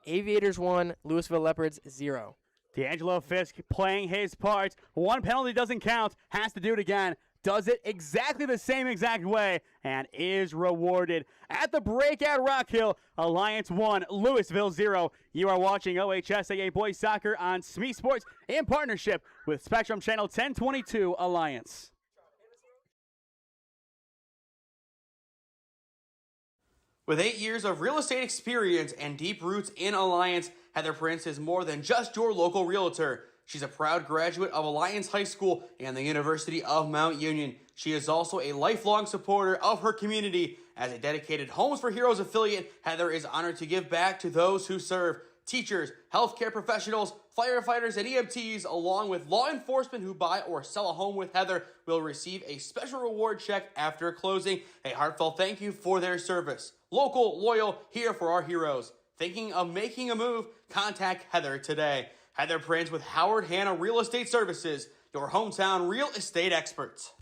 Aviators 1, Louisville Leopards 0.
D'Angelo Fisk playing his part. One penalty doesn't count. Has to do it again. Does it exactly the same exact way and is rewarded. At the break at Rockhill, Alliance 1, Louisville 0. You are watching OHSAA Boys Soccer on SmeeSports in partnership with Spectrum Channel 1022 Alliance.
With 8 years of real estate experience and deep roots in Alliance, Heather Prince is more than just your local realtor. She's a proud graduate of Alliance High School and the University of Mount Union. She is also a lifelong supporter of her community. As a dedicated Homes for Heroes affiliate, Heather is honored to give back to those who serve. Teachers, healthcare professionals, firefighters, and EMTs, along with law enforcement who buy or sell a home with Heather, will receive a special reward check after closing. A heartfelt thank you for their service. Local, loyal, here for our heroes. Thinking of making a move? Contact Heather today. Heather Prince with Howard Hanna Real Estate Services, your hometown real estate experts.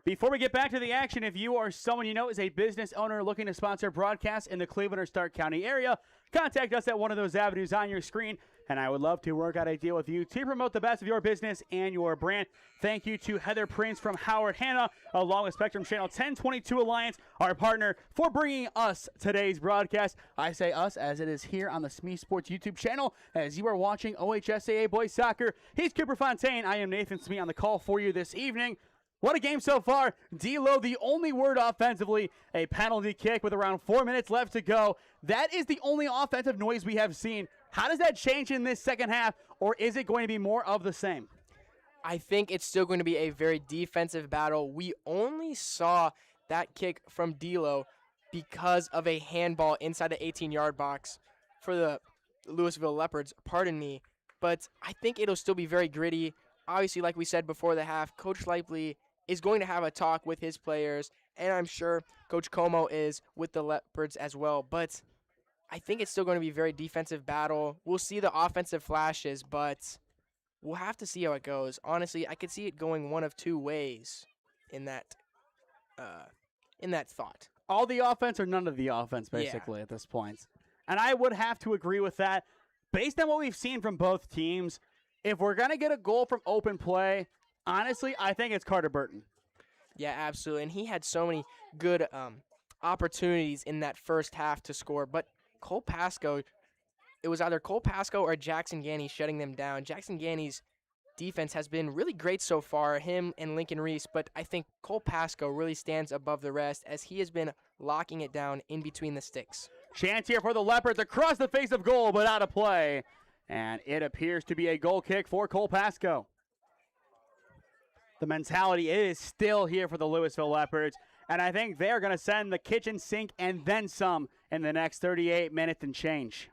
Before we get back to the action, if you or someone you know is a business owner looking to sponsor broadcasts in the Cleveland or Stark County area, contact us at one of those avenues on your screen, and I would love to work out a deal with you to promote the best of your business and your brand. Thank you to Heather Prince from Howard Hanna, along with Spectrum Channel 1022 Alliance, our partner, for bringing us today's broadcast. I say us as it is here on the SmeeSports YouTube channel as you are watching OHSAA Boys Soccer. He's Cooper Fontaine. I am Nathan Smee on the call for you this evening. What a game so far. D-Lo, the only word offensively, a penalty kick with around 4 minutes left to go. That is the only offensive noise we have seen. How does that change in this second half, or is it going to be more of the same?
I think it's still going to be a very defensive battle. We only saw that kick from D-Lo because of a handball inside the 18-yard box for the Louisville Leopards, pardon me. But I think it'll still be very gritty. Obviously, like we said before the half, Coach Lively is going to have a talk with his players, and I'm sure Coach Como is with the Leopards as well. But I think it's still going to be a very defensive battle. We'll see the offensive flashes, but we'll have to see how it goes. Honestly, I could see it going one of two ways in that thought.
All the offense or none of the offense, basically, at this point. And I would have to agree with that. Based on what we've seen from both teams, if we're going to get a goal from open play, honestly, I think it's Carter Burton.
Yeah, absolutely. And he had so many good opportunities in that first half to score. But Cole Pasco, it was either Cole Pasco or Jackson Ganny shutting them down. Jackson Ganny's defense has been really great so far, him and Lincoln Reese. But I think Cole Pasco really stands above the rest as he has been locking it down in between the sticks.
Chance here for the Leopards across the face of goal, but out of play. And it appears to be a goal kick for Cole Pasco. The mentality is still here for the Louisville Leopards, and I think they're going to send the kitchen sink and then some in the next 38 minutes and change.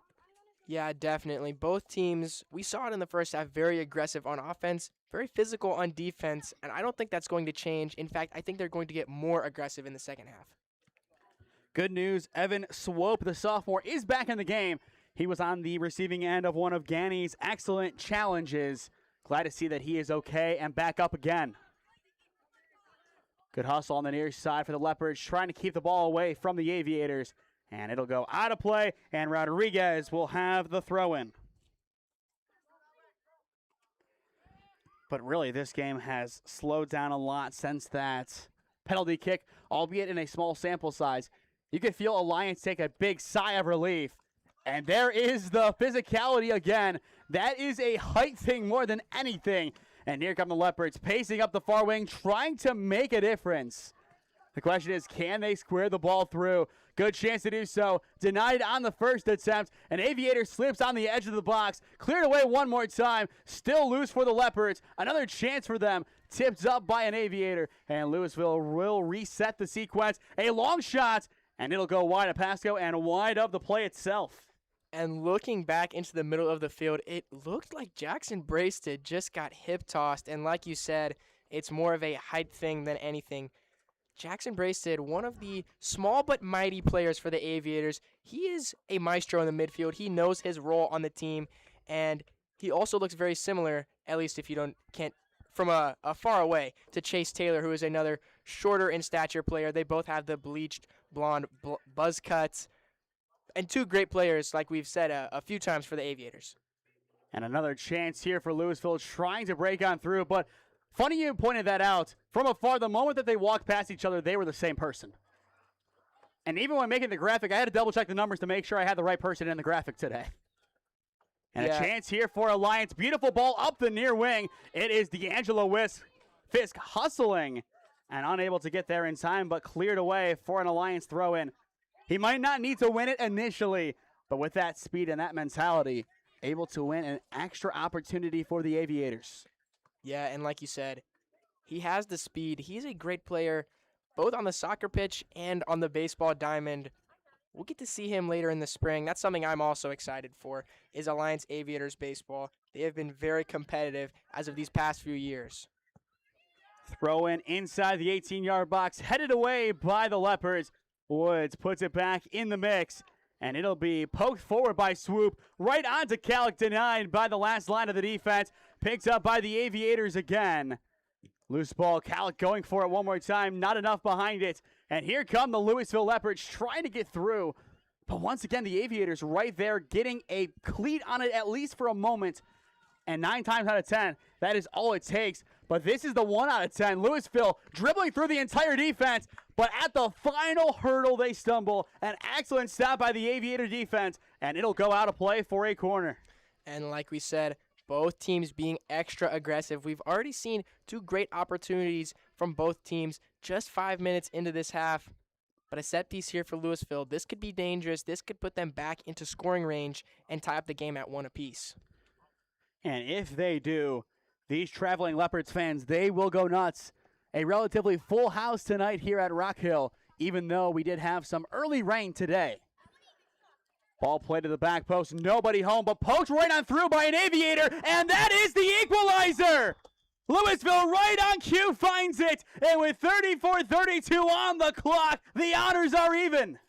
Yeah, definitely. Both teams, we saw it in the first half, very aggressive on offense, very physical on defense, and I don't think that's going to change. In fact, I think they're going to get more aggressive in the second half.
Good news, Evan Swope, the sophomore, is back in the game. He was on the receiving end of one of Ganny's excellent challenges. Glad to see that he is okay and back up again. Good hustle on the near side for the Leopards, trying to keep the ball away from the Aviators. And it'll go out of play, and Rodriguez will have the throw-in. But really, this game has slowed down a lot since that penalty kick, albeit in a small sample size. You could feel Alliance take a big sigh of relief. And there is the physicality again. That is a height thing more than anything. And here come the Leopards, pacing up the far wing, trying to make a difference. The question is, can they square the ball through? Good chance to do so. Denied on the first attempt. An Aviator slips on the edge of the box. Cleared away one more time. Still loose for the Leopards. Another chance for them. Tipped up by an Aviator. And Louisville will reset the sequence. A long shot. And it'll go wide of Pasco and wide of the play itself.
And looking back into the middle of the field, it looked like Jackson Brasted just got hip-tossed. And like you said, it's more of a height thing than anything. Jackson Brasted, one of the small but mighty players for the Aviators. He is a maestro in the midfield. He knows his role on the team. And he also looks very similar, at least if you can't from a far away, to Chase Taylor, who is another shorter in stature player. They both have the bleached blonde buzz cuts. And two great players, like we've said a few times for the Aviators.
And another chance here for Louisville trying to break on through. But funny you pointed that out. From afar, the moment that they walked past each other, they were the same person. And even when making the graphic, I had to double-check the numbers to make sure I had the right person in the graphic today. And a chance here for Alliance. Beautiful ball up the near wing. It is D'Angelo Fisk hustling and unable to get there in time, but cleared away for an Alliance throw-in. He might not need to win it initially, but with that speed and that mentality, able to win an extra opportunity for the Aviators.
Yeah, and like you said, he has the speed. He's a great player, both on the soccer pitch and on the baseball diamond. We'll get to see him later in the spring. That's something I'm also excited for, is Alliance Aviators baseball. They have been very competitive as of these past few years.
Throw in inside the 18-yard box, headed away by the Leopards. Woods puts it back in the mix, and it'll be poked forward by Swoop, right onto Calic, denied by the last line of the defense. Picked up by the Aviators again. Loose ball, Calic going for it one more time. Not enough behind it. And here come the Louisville Leopards trying to get through. But once again, the Aviators right there getting a cleat on it at least for a moment. And 9 times out of 10, that is all it takes. But this is the 1 out of 10. Louisville dribbling through the entire defense. But at the final hurdle, they stumble. An excellent stop by the Aviator defense. And it'll go out of play for a corner.
And like we said, both teams being extra aggressive. We've already seen 2 great opportunities from both teams just 5 minutes into this half. But a set piece here for Louisville. This could be dangerous. This could put them back into scoring range and tie up the game at 1 apiece.
And if they do, these traveling Leopards fans, they will go nuts. A relatively full house tonight here at Rockhill, even though we did have some early rain today. Ball played to the back post, nobody home, but poked right on through by an Aviator, and that is the equalizer! Lewisville right on cue finds it, and with 34-32 on the clock, the honors are even.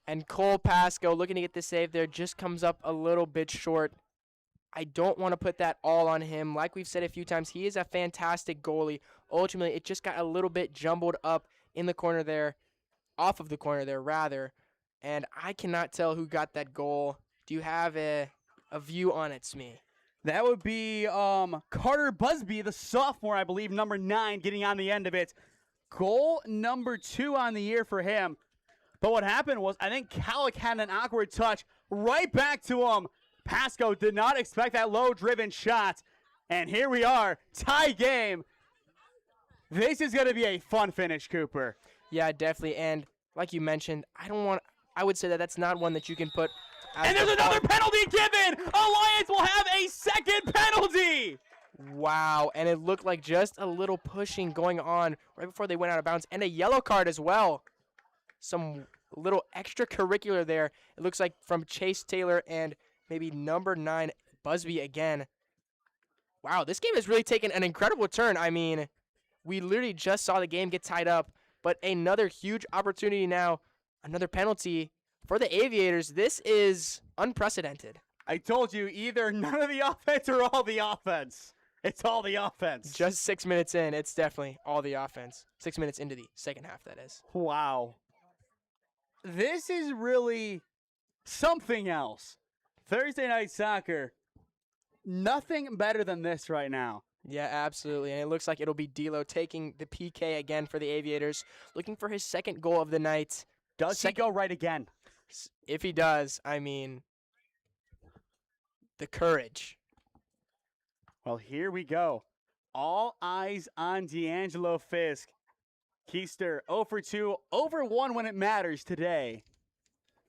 And Cole Pasco looking to get the save there, just comes up a little bit short. I don't want to put that all on him. Like we've said a few times, he is a fantastic goalie. Ultimately, it just got a little bit jumbled up in the corner there, off of the corner there, rather. And I cannot tell who got that goal. Do you have a view on it, Smee?
That would be Carter Busby, the sophomore, I believe, number 9, getting on the end of it. Goal number 2 on the year for him. But what happened was, I think Calic had an awkward touch right back to him. Pasco did not expect that low-driven shot. And here we are, tie game. This is going to be a fun finish, Cooper.
Yeah, definitely. And like you mentioned, I would say that that's not one that you can put.
And there's another penalty given. Alliance will have a second penalty.
Wow, and it looked like just a little pushing going on right before they went out of bounds. And a yellow card as well. Some little extracurricular there. It looks like from Chase Taylor and maybe number 9, Busby again. Wow, this game has really taken an incredible turn. I mean, we literally just saw the game get tied up, but another huge opportunity now, another penalty for the Aviators. This is unprecedented.
I told you, either none of the offense or all the offense. It's all the offense.
Just 6 minutes in, it's definitely all the offense. 6 minutes into the second half, that is.
Wow. This is really something else. Thursday night soccer, nothing better than this right now.
Yeah, absolutely. And it looks like it'll be D'Lo taking the PK again for the Aviators, looking for his second goal of the night.
Does he go right again?
If he does, I mean, the courage.
Well, here we go. All eyes on D'Angelo Fisk. Keister 0 for 2, over 1 when it matters today.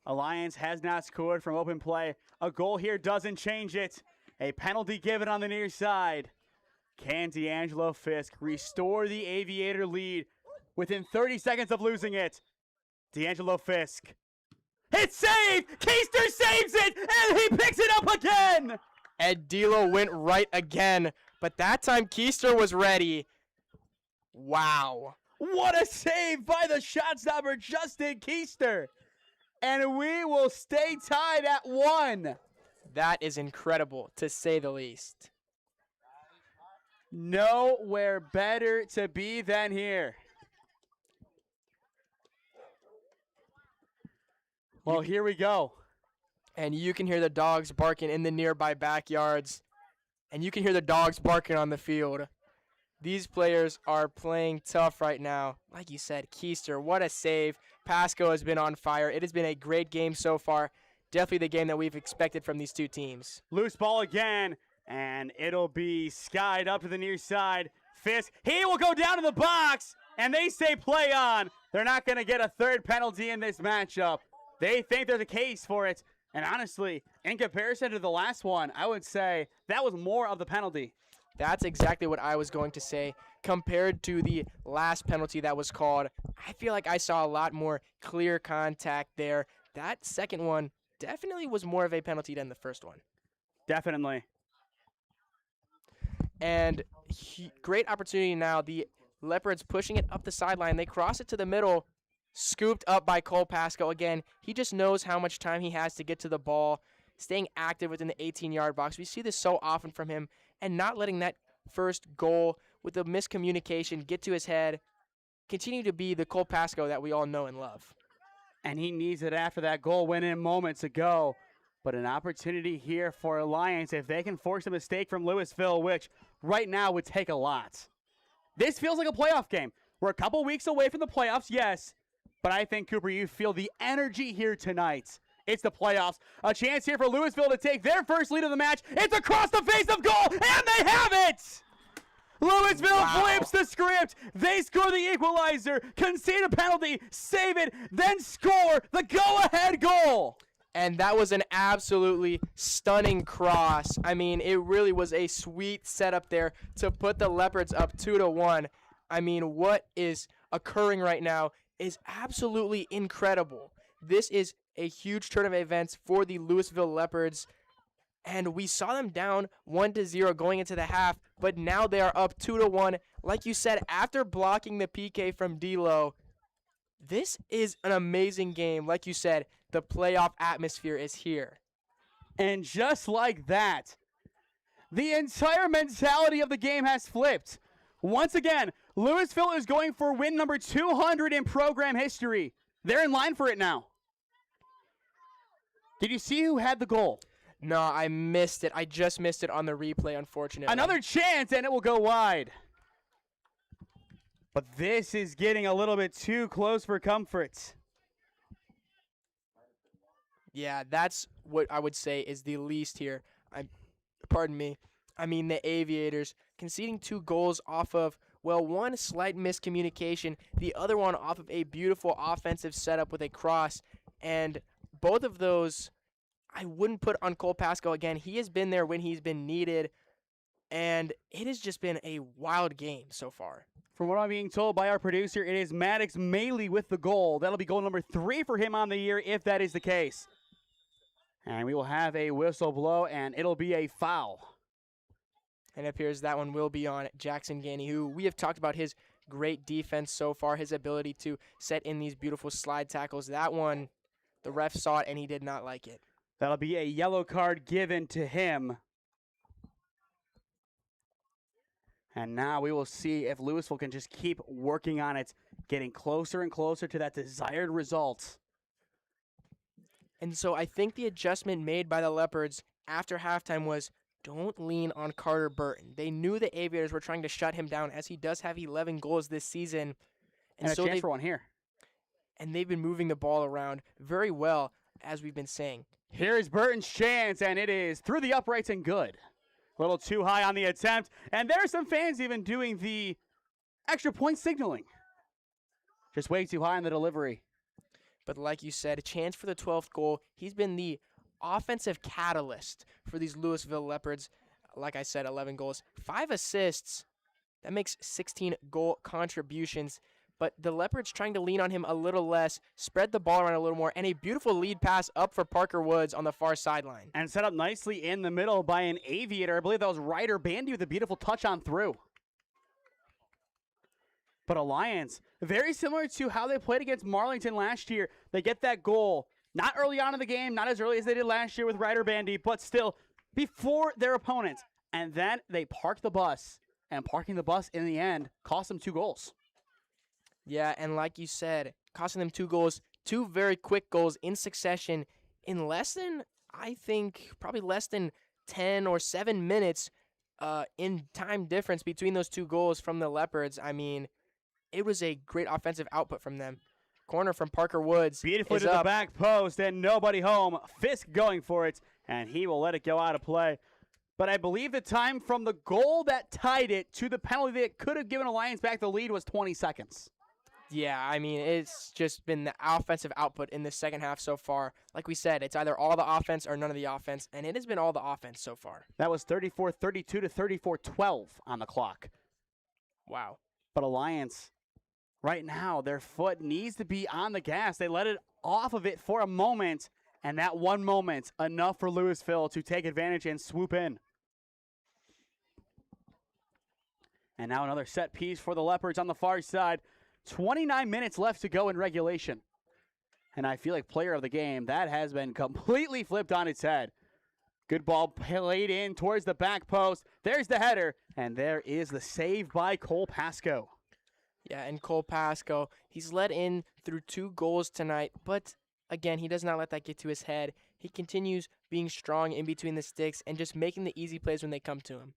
Alliance has not scored from open play. A goal here doesn't change it. A penalty given on the near side. Can D'Angelo Fisk restore the Aviator lead within 30 seconds of losing it? D'Angelo Fisk. It's saved! Keister saves it, and he picks it up again!
And D'Lo went right again, but that time Keister was ready. Wow.
What a save by the shot stopper, Justin Keister. And we will stay tied at 1.
That is incredible, to say the least.
Nowhere better to be than here. Well, here we go.
And you can hear the dogs barking in the nearby backyards. And you can hear the dogs barking on the field. These players are playing tough right now. Like you said, Keister, what a save. Pasco has been on fire. It has been a great game so far. Definitely the game that we've expected from these two teams.
Loose ball again, and it'll be skied up to the near side. Fisk, he will go down to the box, and they say play on. They're not going to get a third penalty in this matchup. They think there's a case for it. And honestly, in comparison to the last one, I would say that was more of the penalty.
That's exactly what I was going to say. Compared to the last penalty that was called, I feel like I saw a lot more clear contact there. That second one definitely was more of a penalty than the first one.
Definitely.
And great opportunity now. The Leopards pushing it up the sideline. They cross it to the middle. Scooped up by Cole Pasco. Again, he just knows how much time he has to get to the ball. Staying active within the 18-yard box. We see this so often from him. And not letting that first goal with the miscommunication get to his head, continue to be the Cole Pasco that we all know and love.
And he needs it after that goal went in moments ago. But an opportunity here for Alliance if they can force a mistake from Lewisville, which right now would take a lot. This feels like a playoff game. We're a couple weeks away from the playoffs, yes. But I think, Cooper, you feel the energy here tonight. It's the playoffs. A chance here for Lewisville to take their first lead of the match. It's across the face of goal, and they have it! Lewisville flips the script. They score the equalizer, concede a penalty, save it, then score the go-ahead goal.
And that was an absolutely stunning cross. I mean, it really was a sweet setup there to put the Leopards up 2-1. I mean, what is occurring right now is absolutely incredible. This is a huge turn of events for the Louisville Leopards. And we saw them down 1-0 going into the half, but now they are up 2-1. Like you said, after blocking the PK from D'Lo, this is an amazing game. Like you said, the playoff atmosphere is here.
And just like that, the entire mentality of the game has flipped. Once again, Lewisville is going for win number 200 in program history. They're in line for it now. Did you see who had the goal?
No, I missed it. I just missed it on the replay, unfortunately.
Another chance, and it will go wide. But this is getting a little bit too close for comfort.
Yeah, that's what I would say is the least here. Pardon me. I mean, the Aviators conceding 2 goals off of, well, one slight miscommunication, the other one off of a beautiful offensive setup with a cross. And both of those, I wouldn't put on Cole Pasco again. He has been there when he's been needed, and it has just been a wild game so far.
From what I'm being told by our producer, it is Maddox Maley with the goal. That'll be goal number 3 for him on the year if that is the case. And we will have a whistle blow, and it'll be a foul.
And it appears that one will be on Jackson Ganey, who we have talked about his great defense so far, his ability to set in these beautiful slide tackles. That one, the ref saw it, and he did not like it.
That'll be a yellow card given to him. And now we will see if Louisville can just keep working on it, getting closer and closer to that desired result.
And so I think the adjustment made by the Leopards after halftime was don't lean on Carter Burton. They knew the Aviators were trying to shut him down as he does have 11 goals this season.
And so a chance for one here.
And they've been moving the ball around very well, as we've been saying.
Here's Burton's chance, and it is through the uprights and good. A little too high on the attempt, and there are some fans even doing the extra point signaling. Just way too high on the delivery.
But like you said, a chance for the 12th goal. He's been the offensive catalyst for these Louisville Leopards. Like I said, 11 goals, 5 assists. That makes 16 goal contributions. But the Leopards trying to lean on him a little less, spread the ball around a little more, and a beautiful lead pass up for Parker Woods on the far sideline.
And set up nicely in the middle by an Aviator. I believe that was Ryder Bandy with a beautiful touch on through. But Alliance, very similar to how they played against Marlington last year. They get that goal, not early on in the game, not as early as they did last year with Ryder Bandy, but still before their opponents. And then they park the bus, and parking the bus in the end cost them 2 goals.
Yeah, and like you said, costing them 2 goals, 2 very quick goals in succession in less than, I think, probably less than 10 or 7 minutes in time difference between those 2 goals from the Leopards. I mean, it was a great offensive output from them. Corner from Parker Woods.
Beautifully to the back post, and nobody home. Fisk going for it, and he will let it go out of play. But I believe the time from the goal that tied it to the penalty that could have given Alliance back the lead was 20 seconds.
Yeah, I mean, it's just been the offensive output in the second half so far. Like we said, it's either all the offense or none of the offense, and it has been all the offense so far.
That was 34-32 to 34-12 on the clock.
Wow.
But Alliance, right now, their foot needs to be on the gas. They let it off of it for a moment, and that one moment, enough for Lewisville to take advantage and swoop in. And now another set piece for the Leopards on the far side. 29 minutes left to go in regulation. And I feel like player of the game, that has been completely flipped on its head. Good ball played in towards the back post. There's the header, and there is the save by Cole Pasco.
Yeah, and Cole Pasco, he's led in through 2 goals tonight, but again, he does not let that get to his head. He continues being strong in between the sticks and just making the easy plays when they come to him.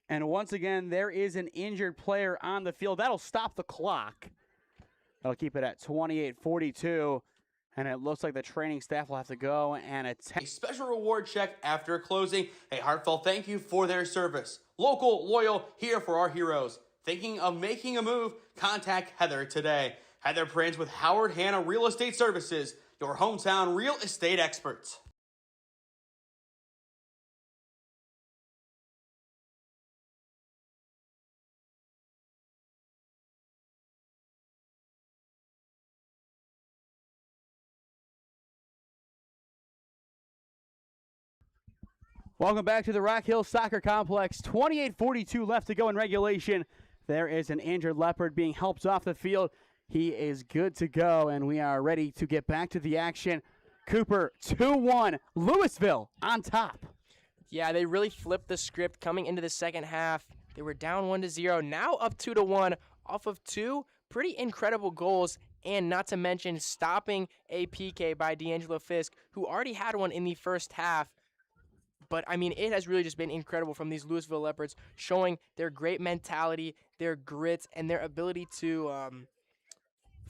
And once again, there is an injured player on the field. That'll stop the clock. That'll keep it at 28-42. And it looks like the training staff will have to go and
A special reward check after closing. A heartfelt thank you for their service. Local, loyal, here for our heroes. Thinking of making a move? Contact Heather today. Heather Prince with Howard Hanna Real Estate Services, your hometown real estate experts.
Welcome back to the Rockhill Soccer Complex. 28-42 left to go in regulation. There is an injured Leopard being helped off the field. He is good to go, and we are ready to get back to the action. Cooper, 2-1. Lewisville on top.
Yeah, they really flipped the script coming into the second half. They were down 1-0, now up 2-1 off of 2 pretty incredible goals, and not to mention stopping a PK by D'Angelo Fisk, who already had one in the first half. But, I mean, it has really just been incredible from these Lewisville Leopards, showing their great mentality, their grit, and their ability to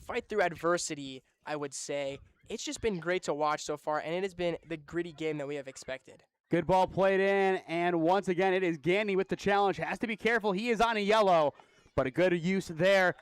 fight through adversity, I would say. It's just been great to watch so far, and it has been the gritty game that we have expected.
Good ball played in, and once again, it is Gandy with the challenge. Has to be careful. He is on a yellow, but a good use there.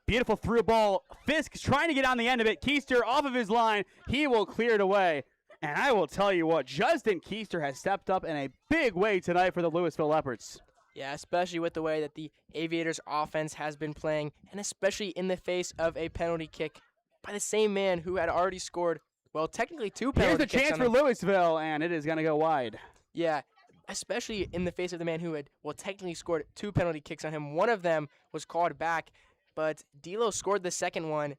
Beautiful through ball. Fisk trying to get on the end of it. Keister off of his line. He will clear it away. And I will tell you what, Justin Keister has stepped up in a big way tonight for the Lewisville Leopards.
Yeah, especially with the way that the Aviators offense has been playing, and especially in the face of a penalty kick by the same man who had already scored, well, technically 2 penalty kicks.
Here's the chance for Lewisville, and it is going to go wide.
Yeah, especially in the face of the man who had, well, technically scored 2 penalty kicks on him. One of them was called back, but D'Lo scored the second one.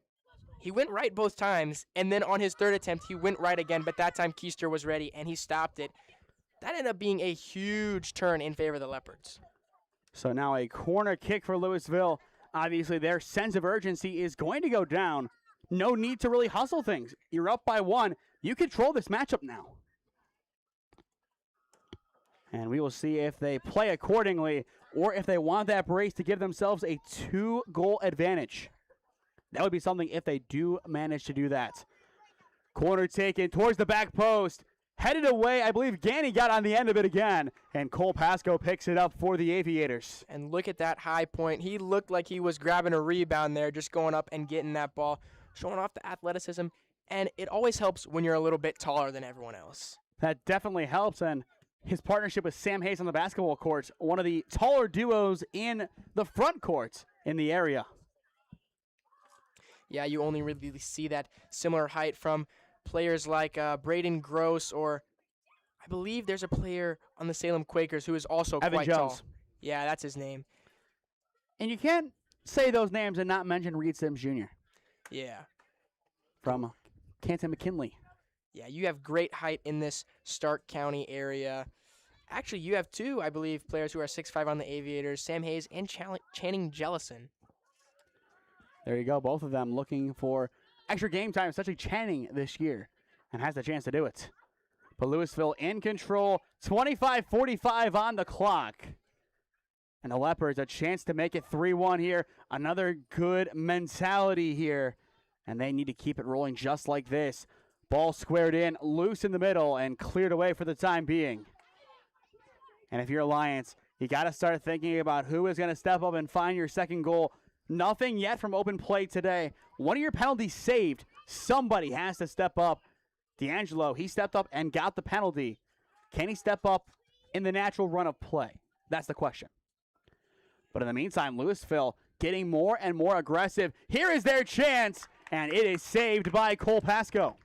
He went right both times, and then on his third attempt, he went right again, but that time Keister was ready, and he stopped it. That ended up being a huge turn in favor of the Leopards.
So now a corner kick for Lewisville. Obviously, their sense of urgency is going to go down. No need to really hustle things. You're up by 1. You control this matchup now. And we will see if they play accordingly or if they want that brace to give themselves a 2-goal advantage. That would be something if they do manage to do that. Corner taken towards the back post. Headed away. I believe Ganny got on the end of it again. And Cole Pasco picks it up for the Aviators.
And look at that high point. He looked like he was grabbing a rebound there, just going up and getting that ball, showing off the athleticism. And it always helps when you're a little bit taller than everyone else.
That definitely helps. And his partnership with Sam Hayes on the basketball court, one of the taller duos in the front court in the area.
Yeah, you only really see that similar height from players like Braden Gross, or I believe there's a player on the Salem Quakers who is also
Evan
quite
Jones.
tall. Yeah, that's his name.
And you can't say those names and not mention Reed Sims Jr.
Yeah.
from Canton McKinley.
Yeah, you have great height in this Stark County area. Actually, you have 2, I believe, players who are 6'5" on the Aviators, Sam Hayes and Channing Jellison.
There you go. Both of them looking for extra game time, especially Channing this year, and has the chance to do it. But Lewisville in control, 25-45 on the clock. And the Leopards a chance to make it 3-1 here. Another good mentality here. And they need to keep it rolling just like this. Ball squared in, loose in the middle, and cleared away for the time being. And if you're Alliance, you got to start thinking about who is going to step up and find your second goal. Nothing yet from open play today. One of your penalties saved. Somebody has to step up. D'Angelo, he stepped up and got the penalty. Can he step up in the natural run of play? That's the question. But in the meantime, Lewisville getting more and more aggressive. Here is their chance, and it is saved by Cole Pasco.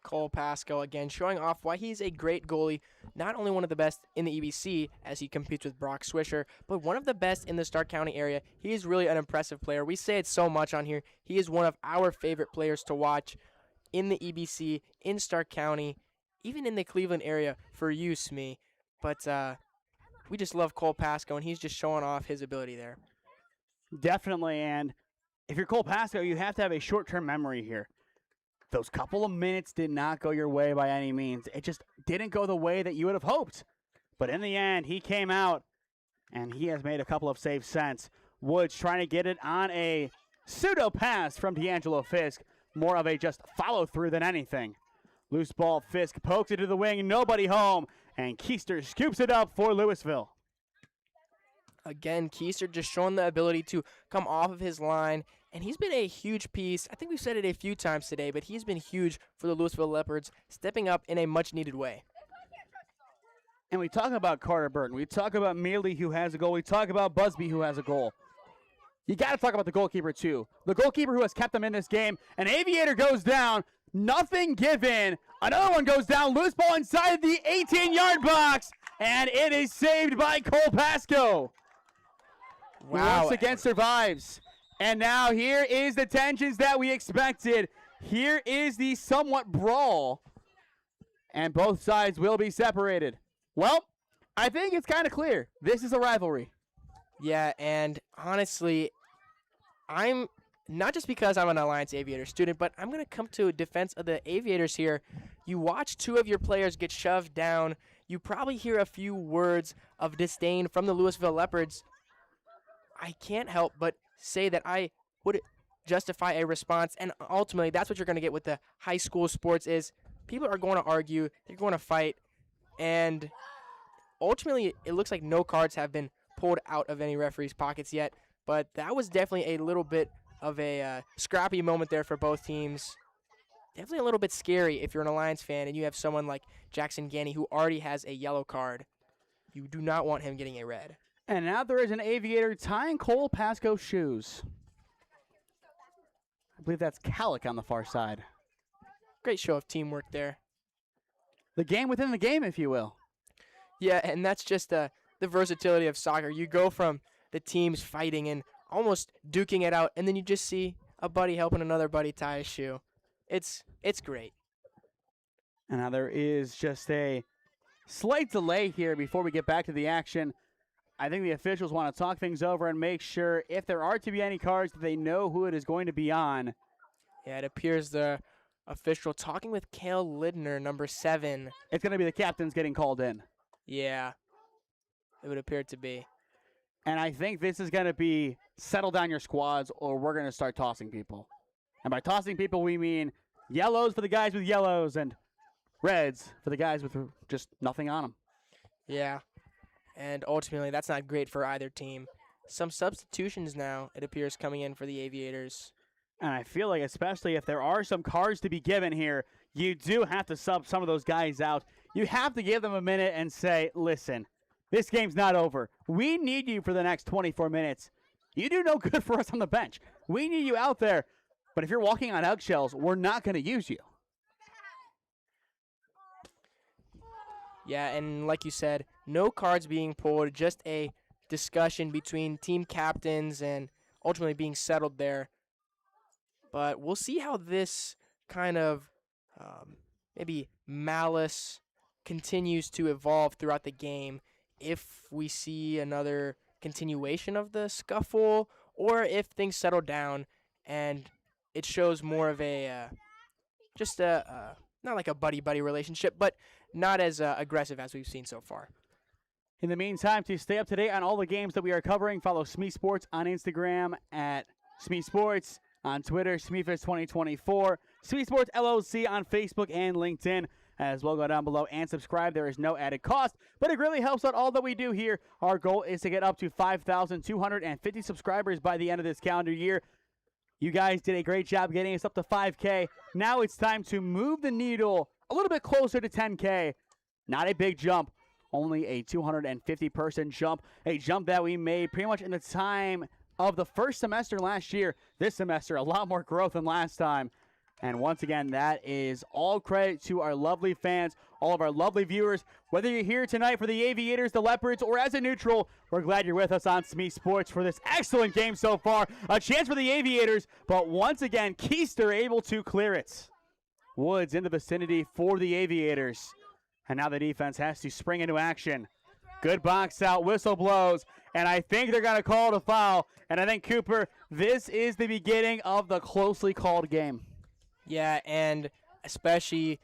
Cole Pasco, again, showing off why he's a great goalie. Not only one of the best in the EBC, as he competes with Brock Swisher, but one of the best in the Stark County area. He's really an impressive player. We say it so much on here. He is one of our favorite players to watch in the EBC, in Stark County, even in the Cleveland area for you, Smee. But we just love Cole Pasco, and he's just showing off his ability there.
Definitely, and if you're Cole Pasco, you have to have a short-term memory here. Those couple of minutes did not go your way by any means. It just didn't go the way that you would have hoped. But in the end, he came out, and he has made a couple of saves since. Woods trying to get it on a pseudo pass from D'Angelo Fisk. More of a just follow-through than anything. Loose ball, Fisk pokes it to the wing, nobody home, and Keister scoops it up for Lewisville.
Again, Keister just showing the ability to come off of his line, and he's been a huge piece. I think we've said it a few times today, but he's been huge for the Louisville Leopards, stepping up in a much-needed way.
And we talk about Carter Burton. We talk about Mealy, who has a goal. We talk about Busby, who has a goal. You got to talk about the goalkeeper, too. The goalkeeper who has kept them in this game. An Aviator goes down. Nothing given. Another one goes down. Loose ball inside the 18-yard box. And it is saved by Cole Pasco.
Wow.
Once again survives. And now here is the tensions that we expected. Here is the somewhat brawl. And both sides will be separated. Well, I think it's kind of clear. This is a rivalry.
Yeah, and honestly, I'm not just because I'm an Alliance Aviator student, but I'm going to come to defense of the Aviators here. You watch two of your players get shoved down. You probably hear a few words of disdain from the Louisville Leopards. I can't help but say that I would justify a response, and ultimately that's what you're going to get with the high school sports is people are going to argue, they're going to fight, and ultimately it looks like no cards have been pulled out of any referee's pockets yet, but that was definitely a little bit of a scrappy moment there for both teams. Definitely a little bit scary if you're an Alliance fan and you have someone like Jackson Ganny who already has a yellow card. You do not want him getting a red.
And now there is an Aviator tying Cole Pasco's shoes. I believe that's Calic on the far side.
Great show of teamwork there.
The game within the game, if you will.
Yeah, and that's just the versatility of soccer. You go from the teams fighting and almost duking it out, and then you just see a buddy helping another buddy tie a shoe. It's great.
And now there is just a slight delay here before we get back to the action. I think the officials want to talk things over and make sure if there are to be any cards that they know who it is going to be on.
Yeah, it appears the official talking with Cale Lidner, number 7.
It's going to be the captains getting called in.
Yeah, it would appear to be.
And I think this is going to be settle down your squads or we're going to start tossing people. And by tossing people, we mean yellows for the guys with yellows and reds for the guys with just nothing on them.
Yeah, and ultimately that's not great for either team. Some substitutions now, it appears, coming in for the Aviators.
And I feel like especially if there are some cards to be given here, you do have to sub some of those guys out. You have to give them a minute and say, listen, this game's not over. We need you for the next 24 minutes. You do no good for us on the bench. We need you out there. But if you're walking on eggshells, we're not going to use you.
Yeah, and like you said, no cards being pulled, just a discussion between team captains and ultimately being settled there. But we'll see how this kind of maybe malice continues to evolve throughout the game. If we see another continuation of the scuffle, or if things settle down and it shows more of a just a not like a buddy-buddy relationship, but not as aggressive as we've seen so far.
In the meantime, to stay up to date on all the games that we are covering, follow SmeeSports on Instagram at SmeeSports, on Twitter, SmeeFest2024, SmeeSports LLC on Facebook and LinkedIn. As well, go down below and subscribe. There is no added cost, but it really helps out all that we do here. Our goal is to get up to 5,250 subscribers by the end of this calendar year. You guys did a great job getting us up to 5K. Now it's time to move the needle a little bit closer to 10K. Not a big jump, only a 250-person jump, a jump that we made pretty much in the time of the first semester last year. This semester, a lot more growth than last time. And once again, that is all credit to our lovely fans, all of our lovely viewers. Whether you're here tonight for the Aviators, the Leopards, or as a neutral, we're glad you're with us on SmeeSports for this excellent game so far. A chance for the Aviators, but once again, Keister able to clear it. Woods in the vicinity for the Aviators. And now the defense has to spring into action. Good box out, whistle blows, and I think they're going to call it a foul. And I think, Cooper, this is the beginning of the closely called game.
Yeah, and especially,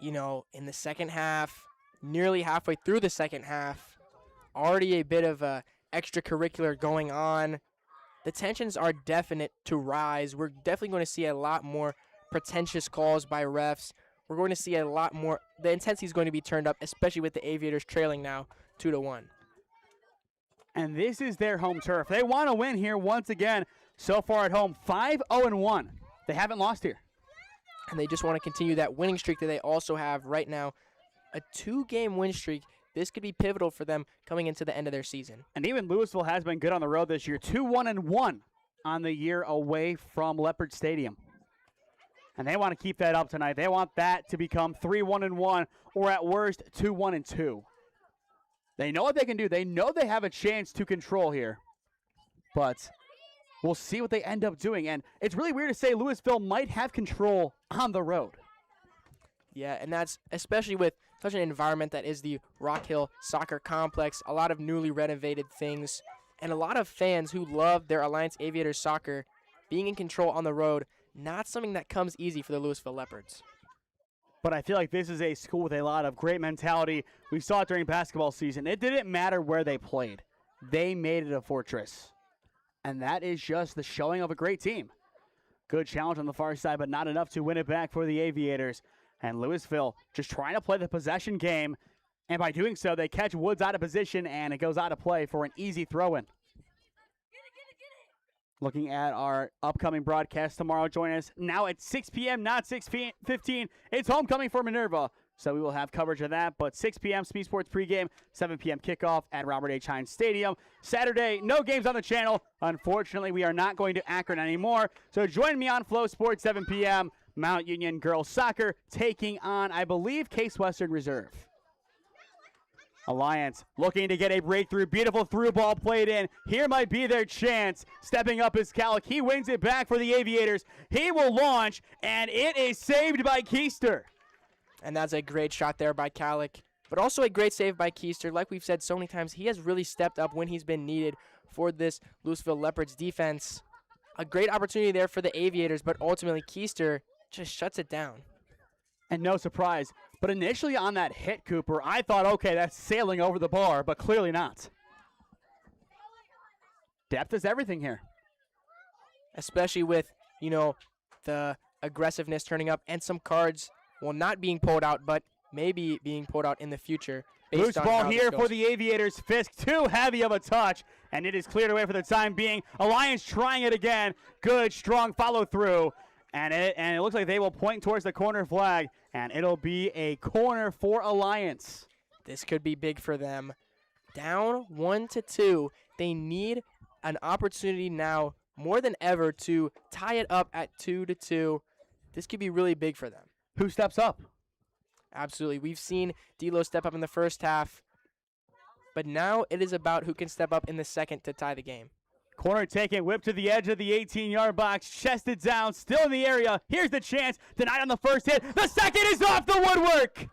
in the second half, nearly halfway through the second half, already a bit of a extracurricular going on. The tensions are definite to rise. We're definitely going to see a lot more pretentious calls by refs. We're going to see a lot more. The intensity is going to be turned up, especially with the Aviators trailing now 2-1.
And this is their home turf. They want to win here once again. So far at home, 5-0-1. They haven't lost here.
And they just want to continue that winning streak that they also have right now. A 2-game win streak. This could be pivotal for them coming into the end of their season.
And even Lewisville has been good on the road this year. 2-1-1 on the year away from Leopard Stadium. And they want to keep that up tonight. They want that to become 3-1-1 or at worst 2-1-2. They know what they can do. They know they have a chance to control here. But we'll see what they end up doing. And it's really weird to say Lewisville might have control on the road.
Yeah, and that's especially with such an environment that is the Rockhill Soccer Complex. A lot of newly renovated things. And a lot of fans who love their Alliance Aviators soccer being in control on the road. Not something that comes easy for the Lewisville Leopards.
But I feel like this is a school with a lot of great mentality. We saw it during basketball season. It didn't matter where they played. They made it a fortress. And that is just the showing of a great team. Good challenge on the far side, but not enough to win it back for the Aviators. And Lewisville just trying to play the possession game. And by doing so, they catch Woods out of position, and it goes out of play for an easy throw-in. Looking at our upcoming broadcast tomorrow, join us now at 6 p.m., not 6:15. It's homecoming for Minerva, so we will have coverage of that. But 6 p.m. SmeeSports pregame, 7 p.m. kickoff at Robert H. Hines Stadium. Saturday, no games on the channel. Unfortunately, we are not going to Akron anymore. So join me on Flow Sports, 7 p.m. Mount Union Girls Soccer taking on, I believe, Case Western Reserve. Alliance looking to get a breakthrough. Beautiful through ball played in. Here might be their chance. Stepping up is Calic. He wins it back for the Aviators. He will launch, and it is saved by Keister.
And that's a great shot there by Calic. But also a great save by Keister. Like we've said so many times, he has really stepped up when he's been needed for this Lewisville Leopards defense. A great opportunity there for the Aviators, but ultimately Keister just shuts it down.
And no surprise, but initially on that hit, Cooper, I thought, okay, that's sailing over the bar, but clearly not. Depth is everything here.
Especially with, the aggressiveness turning up and some cards, well, not being pulled out, but maybe being pulled out in the future.
Loose ball here for the Aviators. Fisk too heavy of a touch, and it is cleared away for the time being. Alliance trying it again. Good, strong follow through. And it looks like they will point towards the corner flag, and it'll be a corner for Alliance.
This could be big for them. Down 1-2. They need an opportunity now more than ever to tie it up at 2-2. This could be really big for them.
Who steps up?
Absolutely. We've seen D'Lo step up in the first half, but now it is about who can step up in the second to tie the game.
Corner taken, whip to the edge of the 18-yard box, chested down, still in the area. Here's the chance, denied on the first hit. The second is off the woodwork.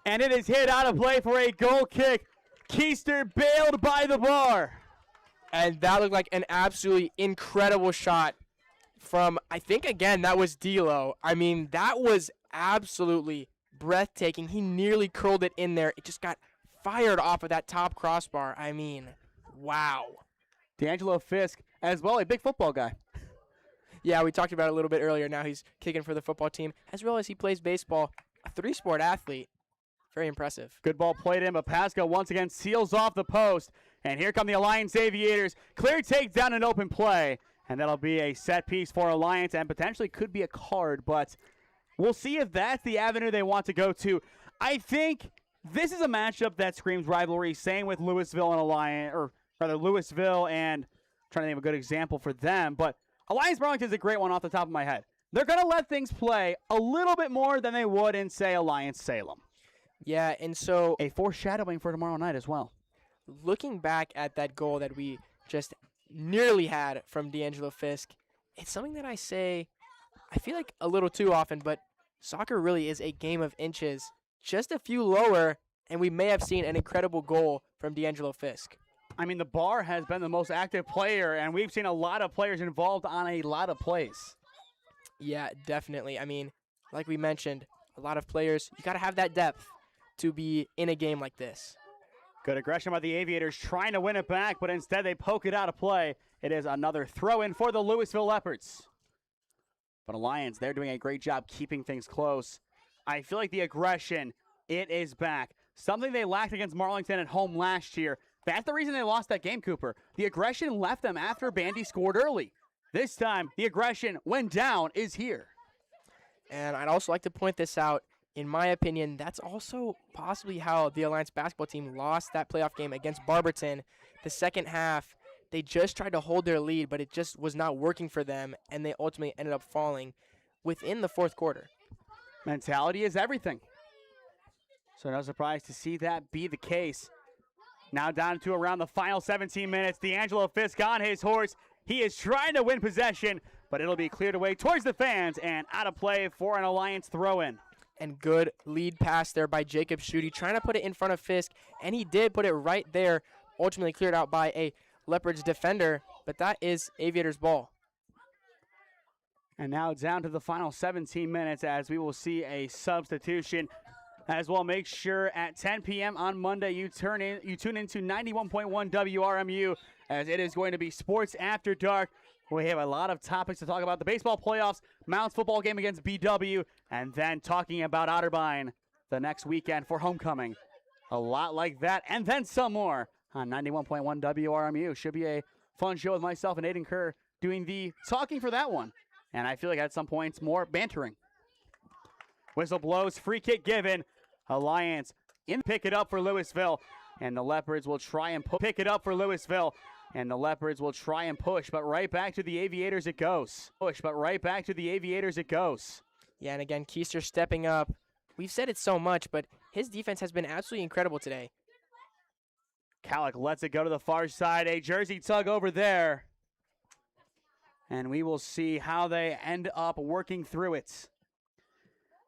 And it is hit out of play for a goal kick. Keister bailed by the bar.
And that looked like an absolutely incredible shot from, I think, again, that was D'Lo. I mean, that was absolutely breathtaking. He nearly curled it in there. It just got fired off of that top crossbar. I mean, wow.
D'Angelo Fisk, as well, a big football guy.
Yeah, we talked about it a little bit earlier. Now he's kicking for the football team, as well as he plays baseball. A three-sport athlete. Very impressive.
Good ball played in, but Pasco once again seals off the post. And here come the Alliance Aviators. Clear takedown and open play. And that'll be a set piece for Alliance and potentially could be a card. But we'll see if that's the avenue they want to go to. I think this is a matchup that screams rivalry. Same with Lewisville and Alliance, or rather Lewisville and I'm trying to think of a good example for them. But Alliance Burlington is a great one off the top of my head. They're going to let things play a little bit more than they would in, say, Alliance Salem.
Yeah, and so
a foreshadowing for tomorrow night as well.
Looking back at that goal that we just nearly had from D'Angelo Fisk, it's something that I say I feel like a little too often, but soccer really is a game of inches. Just a few lower, and we may have seen an incredible goal from D'Angelo Fisk.
I mean, the bar has been the most active player, and we've seen a lot of players involved on a lot of plays.
Yeah, definitely. I mean, like we mentioned, a lot of players, you got to have that depth to be in a game like this.
Good aggression by the Aviators trying to win it back, but instead they poke it out of play. It is another throw-in for the Louisville Leopards. But Alliance, they're doing a great job keeping things close. I feel like the aggression, it is back. Something they lacked against Marlington at home last year. That's the reason they lost that game, Cooper. The aggression left them after Bandy scored early. This time, the aggression, when down, is here.
And I'd also like to point this out. In my opinion, that's also possibly how the Alliance basketball team lost that playoff game against Barberton. The second half, they just tried to hold their lead, but it just was not working for them, and they ultimately ended up falling within the fourth quarter.
Mentality is everything. So no surprise to see that be the case. Now down to around the final 17 minutes. D'Angelo Fisk on his horse. He is trying to win possession, but it'll be cleared away towards the fans and out of play for an Alliance throw-in.
And good lead pass there by Jacob Schutte, trying to put it in front of Fisk, and he did put it right there, ultimately cleared out by a Leopards defender, but that is Aviators' ball.
And now down to the final 17 minutes as we will see a substitution. As well, make sure at 10 p.m. on Monday you tune into 91.1 WRMU as it is going to be Sports After Dark. We have a lot of topics to talk about: the baseball playoffs, Mounts football game against BW, and then talking about Otterbein the next weekend for homecoming. A lot like that, and then some more on 91.1 WRMU. Should be a fun show with myself and Aiden Kerr doing the talking for that one. And I feel like at some points more bantering. Whistle blows, free kick given. Alliance in pick it up for Lewisville, and the Leopards will try and pick it up for Lewisville. And the Leopards will try and push, but right back to the Aviators it goes.
Yeah, and again, Keister stepping up. We've said it so much, but his defense has been absolutely incredible today.
Kallick lets it go to the far side. A jersey tug over there. And we will see how they end up working through it.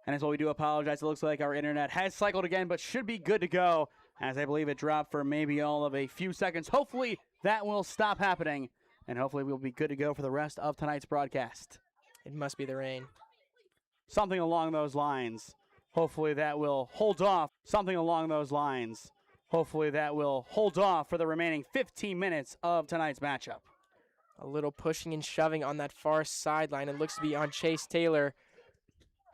And as well, we do apologize. It looks like our internet has cycled again, but should be good to go, as I believe it dropped for maybe all of a few seconds. Hopefully that will stop happening, and hopefully we'll be good to go for the rest of tonight's broadcast.
It must be the rain.
Something along those lines. Hopefully that will hold off. For the remaining 15 minutes of tonight's matchup.
A little pushing and shoving on that far sideline. It looks to be on Chase Taylor.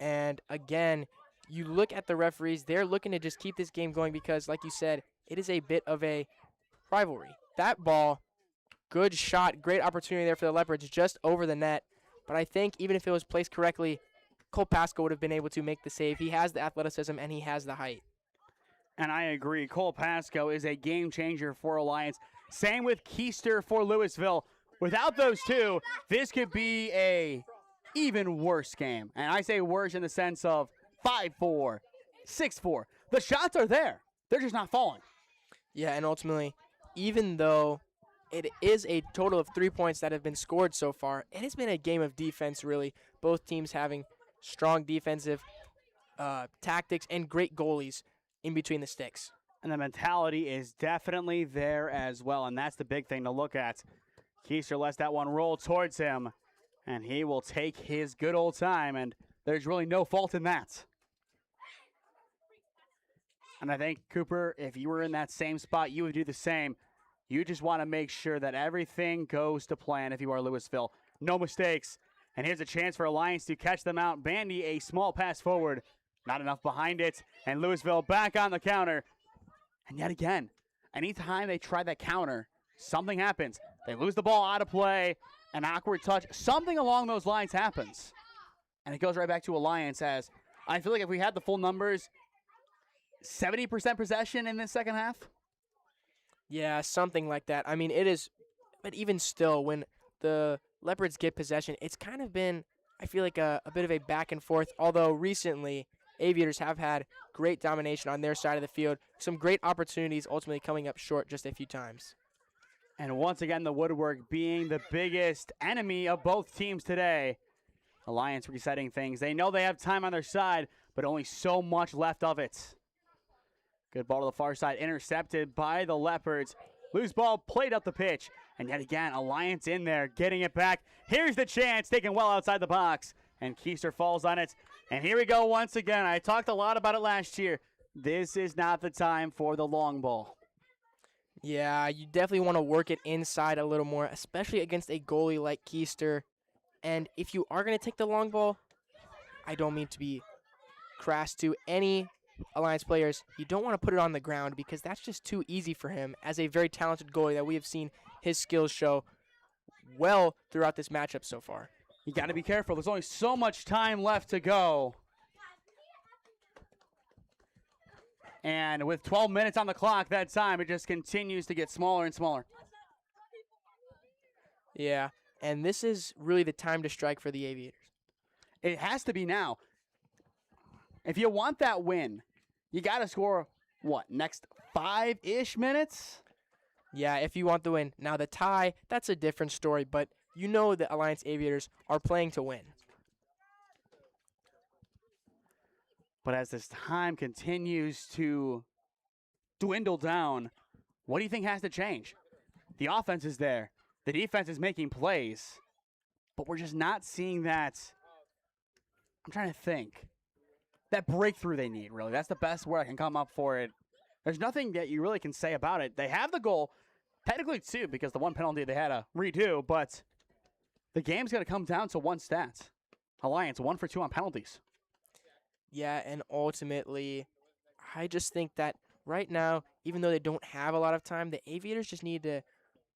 And again, you look at the referees, they're looking to just keep this game going because, like you said, it is a bit of a rivalry. That ball, good shot, great opportunity there for the Leopards, just over the net. But I think even if it was placed correctly, Cole Pasco would have been able to make the save. He has the athleticism and he has the height.
And I agree. Cole Pasco is a game changer for Alliance. Same with Keister for Louisville. Without those two, this could be a even worse game. And I say worse in the sense of 5-4, 6-4. The shots are there. They're just not falling.
Yeah, and ultimately, even though it is a total of 3 points that have been scored so far, it has been a game of defense, really. Both teams having strong defensive tactics and great goalies in between the sticks.
And the mentality is definitely there as well, and that's the big thing to look at. Keister lets that one roll towards him, and he will take his good old time, and there's really no fault in that. And I think, Cooper, if you were in that same spot, you would do the same. You just want to make sure that everything goes to plan if you are Lewisville. No mistakes. And here's a chance for Alliance to catch them out. Bandy, a small pass forward. Not enough behind it. And Lewisville back on the counter. And yet again, anytime they try that counter, something happens. They lose the ball out of play. An awkward touch. Something along those lines happens. And it goes right back to Alliance as I feel like if we had the full numbers, 70% possession in this second half.
Yeah, something like that. I mean, it is, but even still, when the Leopards get possession, it's kind of been, I feel like, a bit of a back and forth, although recently Aviators have had great domination on their side of the field, some great opportunities ultimately coming up short just a few times. And
once again, the woodwork being the biggest enemy of both teams today. Alliance resetting things. They know they have time on their side, but only so much left of it. Good ball to the far side, intercepted by the Leopards. Loose ball played up the pitch. And yet again, Alliance in there, getting it back. Here's the chance, taken well outside the box. And Keister falls on it. And here we go once again. I talked a lot about it last year. This is not the time for the long ball.
Yeah, you definitely want to work it inside a little more, especially against a goalie like Keister. And if you are going to take the long ball, I don't mean to be crass to any Alliance players, you don't want to put it on the ground because that's just too easy for him as a very talented goalie that we have seen his skills show well throughout this matchup so far.
You got to be careful. There's only so much time left to go. And with 12 minutes on the clock that time, it just continues to get smaller and smaller.
Yeah, and this is really the time to strike for the Aviators.
It has to be now. If you want that win, you got to score, what, next 5-ish minutes?
Yeah, if you want the win. Now, the tie, that's a different story, but you know the Alliance Aviators are playing to win.
But as this time continues to dwindle down, what do you think has to change? The offense is there. The defense is making plays. But we're just not seeing that. I'm trying to think. That breakthrough they need, really. That's the best word I can come up for it. There's nothing that you really can say about it. They have the goal. Technically, two, because the one penalty they had to redo. But the game's going to come down to one stat. Alliance, 1 for 2 on penalties.
Yeah, and ultimately, I just think that right now, even though they don't have a lot of time, the Aviators just need to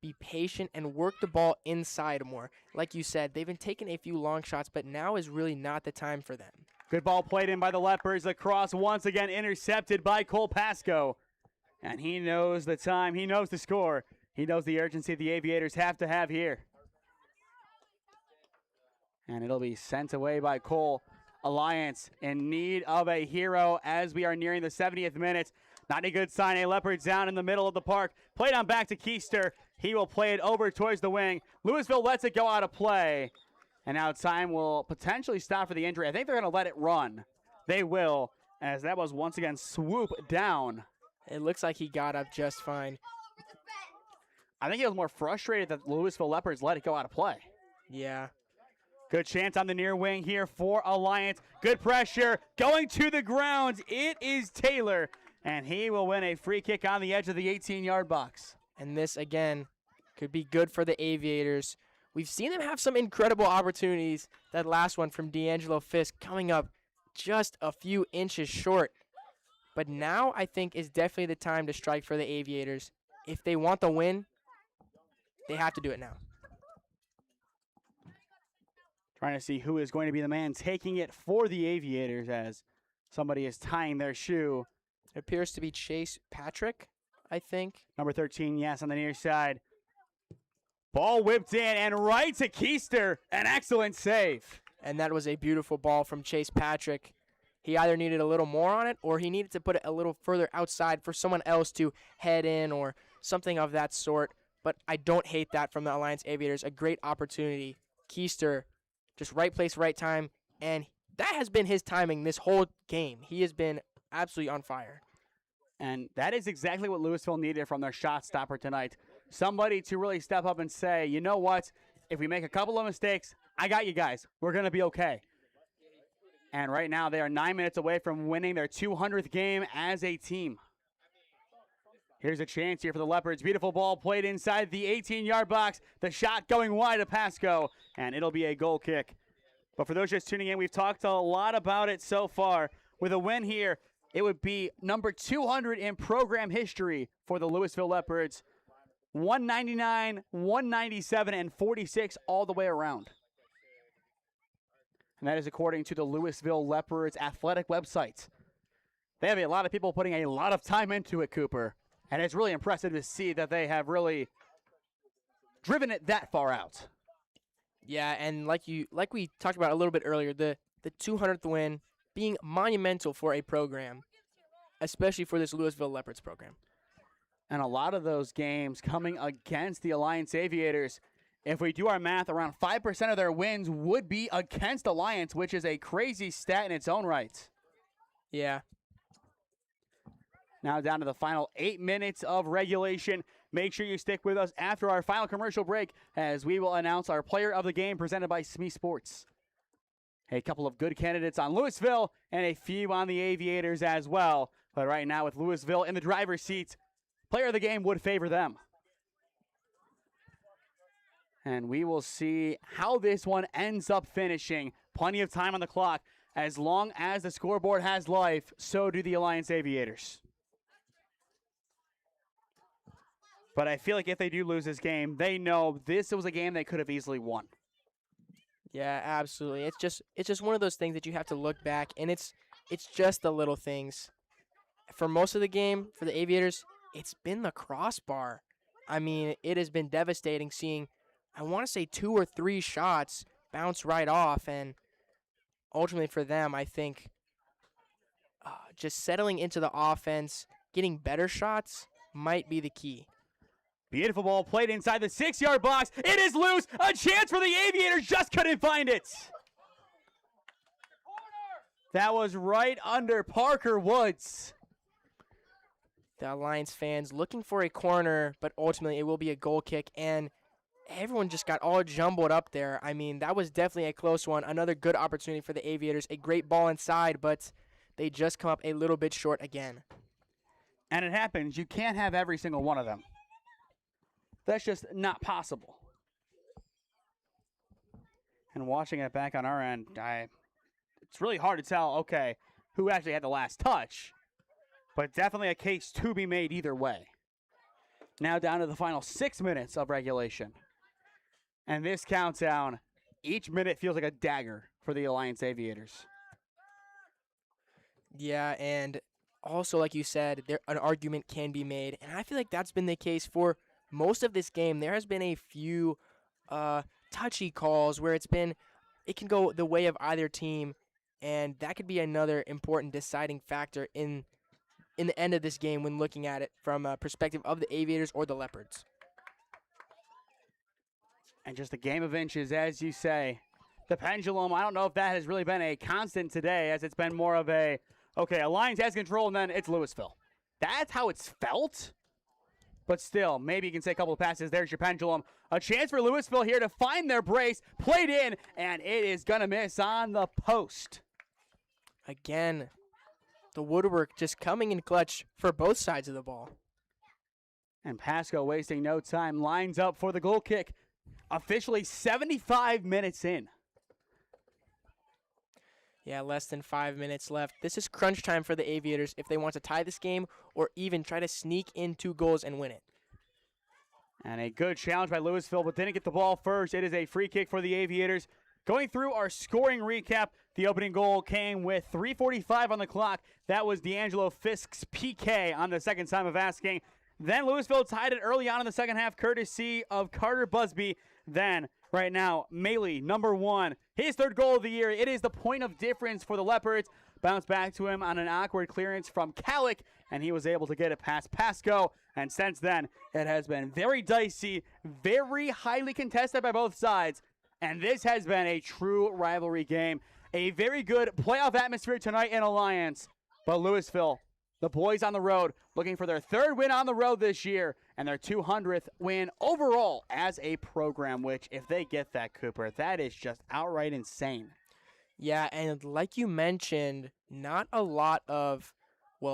be patient and work the ball inside more. Like you said, they've been taking a few long shots, but now is really not the time for them.
Good ball played in by the Leopards. The cross once again intercepted by Cole Pasco. And he knows the time. He knows the score. He knows the urgency the Aviators have to have here. And it'll be sent away by Cole. Alliance in need of a hero as we are nearing the 70th minute. Not a good sign. A Leopard down in the middle of the park. Played on back to Keister. He will play it over towards the wing. Lewisville lets it go out of play. And now time will potentially stop for the injury. I think they're going to let it run. They will, as that was once again swooped down.
It looks like he got up just fine.
I think he was more frustrated that the Louisville Leopards let it go out of play.
Yeah.
Good chance on the near wing here for Alliance. Good pressure going to the ground. It is Taylor, and he will win a free kick on the edge of the 18-yard box.
And this, again, could be good for the Aviators. We've seen them have some incredible opportunities. That last one from D'Angelo Fisk coming up just a few inches short. But now I think is definitely the time to strike for the Aviators. If they want the win, they have to do it now.
Trying to see who is going to be the man taking it for the Aviators as somebody is tying their shoe.
It appears to be Chase Patrick, I think.
Number 13, yes, on the near side. Ball whipped in and right to Keister. An excellent save.
And that was a beautiful ball from Chase Patrick. He either needed a little more on it or he needed to put it a little further outside for someone else to head in or something of that sort. But I don't hate that from the Alliance Aviators. A great opportunity. Keister, just right place, right time. And that has been his timing this whole game. He has been absolutely on fire.
And that is exactly what Lewisville needed from their shot stopper tonight. Somebody to really step up and say, you know what? If we make a couple of mistakes, I got you guys. We're going to be okay. And right now, they are 9 minutes away from winning their 200th game as a team. Here's a chance here for the Leopards. Beautiful ball played inside the 18-yard box. The shot going wide to Pasco, and it'll be a goal kick. But for those just tuning in, we've talked a lot about it so far. With a win here, it would be number 200 in program history for the Louisville Leopards. 199, 197, and 46 all the way around. And that is according to the Louisville Leopards athletic website. They have a lot of people putting a lot of time into it, Cooper. And it's really impressive to see that they have really driven it that far out.
Yeah, and like we talked about a little bit earlier, the 200th win being monumental for a program, especially for this Louisville Leopards program.
And a lot of those games coming against the Alliance Aviators. If we do our math, around 5% of their wins would be against Alliance, which is a crazy stat in its own right.
Yeah.
Now down to the final 8 minutes of regulation. Make sure you stick with us after our final commercial break as we will announce our player of the game presented by SmeeSports. A couple of good candidates on Louisville and a few on the Aviators as well. But right now with Louisville in the driver's seat, player of the game would favor them. And we will see how this one ends up finishing. Plenty of time on the clock. As long as the scoreboard has life, so do the Alliance Aviators. But I feel like if they do lose this game, they know this was a game they could have easily won.
Yeah, absolutely. It's just one of those things that you have to look back, and it's just the little things. For most of the game, for the Aviators, it's been the crossbar. I mean, it has been devastating seeing, I want to say 2 or 3 shots bounce right off, and ultimately for them, I think just settling into the offense, getting better shots might be the key.
Beautiful ball played inside the 6-yard box. It is loose. A chance for the Aviators. Just couldn't find it. That was right under Parker Woods.
The Alliance fans looking for a corner, but ultimately it will be a goal kick, and everyone just got all jumbled up there. I mean, that was definitely a close one. Another good opportunity for the Aviators. A great ball inside, but they just come up a little bit short again.
And it happens. You can't have every single one of them. That's just not possible. And watching it back on our end, it's really hard to tell, okay, who actually had the last touch. But definitely a case to be made either way. Now down to the final 6 minutes of regulation. And this countdown, each minute feels like a dagger for the Alliance Aviators.
Yeah, and also, like you said, an argument can be made. And I feel like that's been the case for most of this game. There has been a few touchy calls where it can go the way of either team, and that could be another important deciding factor in the end of this game when looking at it from a perspective of the Aviators or the Leopards.
And just a game of inches, as you say. The pendulum, I don't know if that has really been a constant today, as it's been more of a, okay, Alliance has control, and then it's Lewisville. That's how it's felt. But still, maybe you can say a couple of passes. There's your pendulum. A chance for Lewisville here to find their brace. Played in, and it is going to miss on the post.
Again, the woodwork just coming in clutch for both sides of the ball.
And Pasco wasting no time. Lines up for the goal kick. Officially 75 minutes in.
Yeah, less than 5 minutes left. This is crunch time for the Aviators if they want to tie this game or even try to sneak in 2 goals and win it.
And a good challenge by Lewisville, but didn't get the ball first. It is a free kick for the Aviators. Going through our scoring recap, the opening goal came with 3:45 on the clock. That was D'Angelo Fisk's PK on the second time of asking. Then Lewisville tied it early on in the second half, courtesy of Carter Busby. Then, right now, Maley, number 1, his 3rd goal of the year. It is the point of difference for the Leopards. Bounced back to him on an awkward clearance from Calic, and he was able to get it past Pasco. And since then, it has been very dicey, very highly contested by both sides. And this has been a true rivalry game. A very good playoff atmosphere tonight in Alliance. But Lewisville, the boys on the road, looking for their 3rd win on the road this year and their 200th win overall as a program, which if they get that, Cooper, that is just outright insane.
Yeah, and like you mentioned, not a lot of,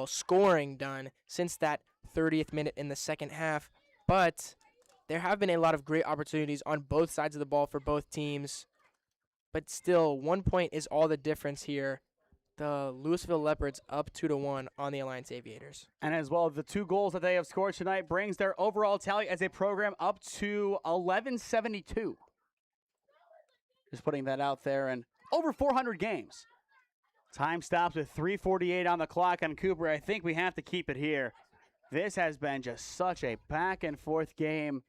scoring done since that 30th minute in the second half, but there have been a lot of great opportunities on both sides of the ball for both teams. But still, 1 point is all the difference here. The Louisville Leopards up 2-1 on the Alliance Aviators.
And as well, the 2 goals that they have scored tonight brings their overall tally as a program up to 1172. Just putting that out there, and over 400 games. Time stops with 3:48 on the clock on Cooper. I think we have to keep it here. This has been just such a back-and-forth game.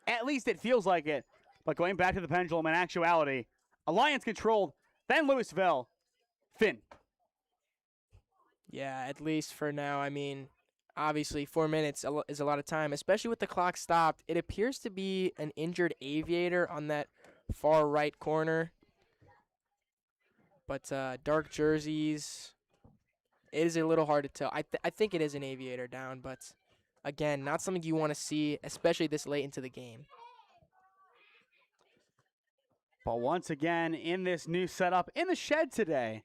At least it feels like it. But going back to the pendulum, in actuality, Alliance controlled, then Louisville. Finn.
Yeah, at least for now. I mean, Obviously, 4 minutes is a lot of time, especially with the clock stopped. It appears to be an injured aviator on that far right corner. But dark jerseys, it is a little hard to tell. I think it is an aviator down, but again, not something you want to see, especially this late into the game.
But once again, in this new setup in the shed today,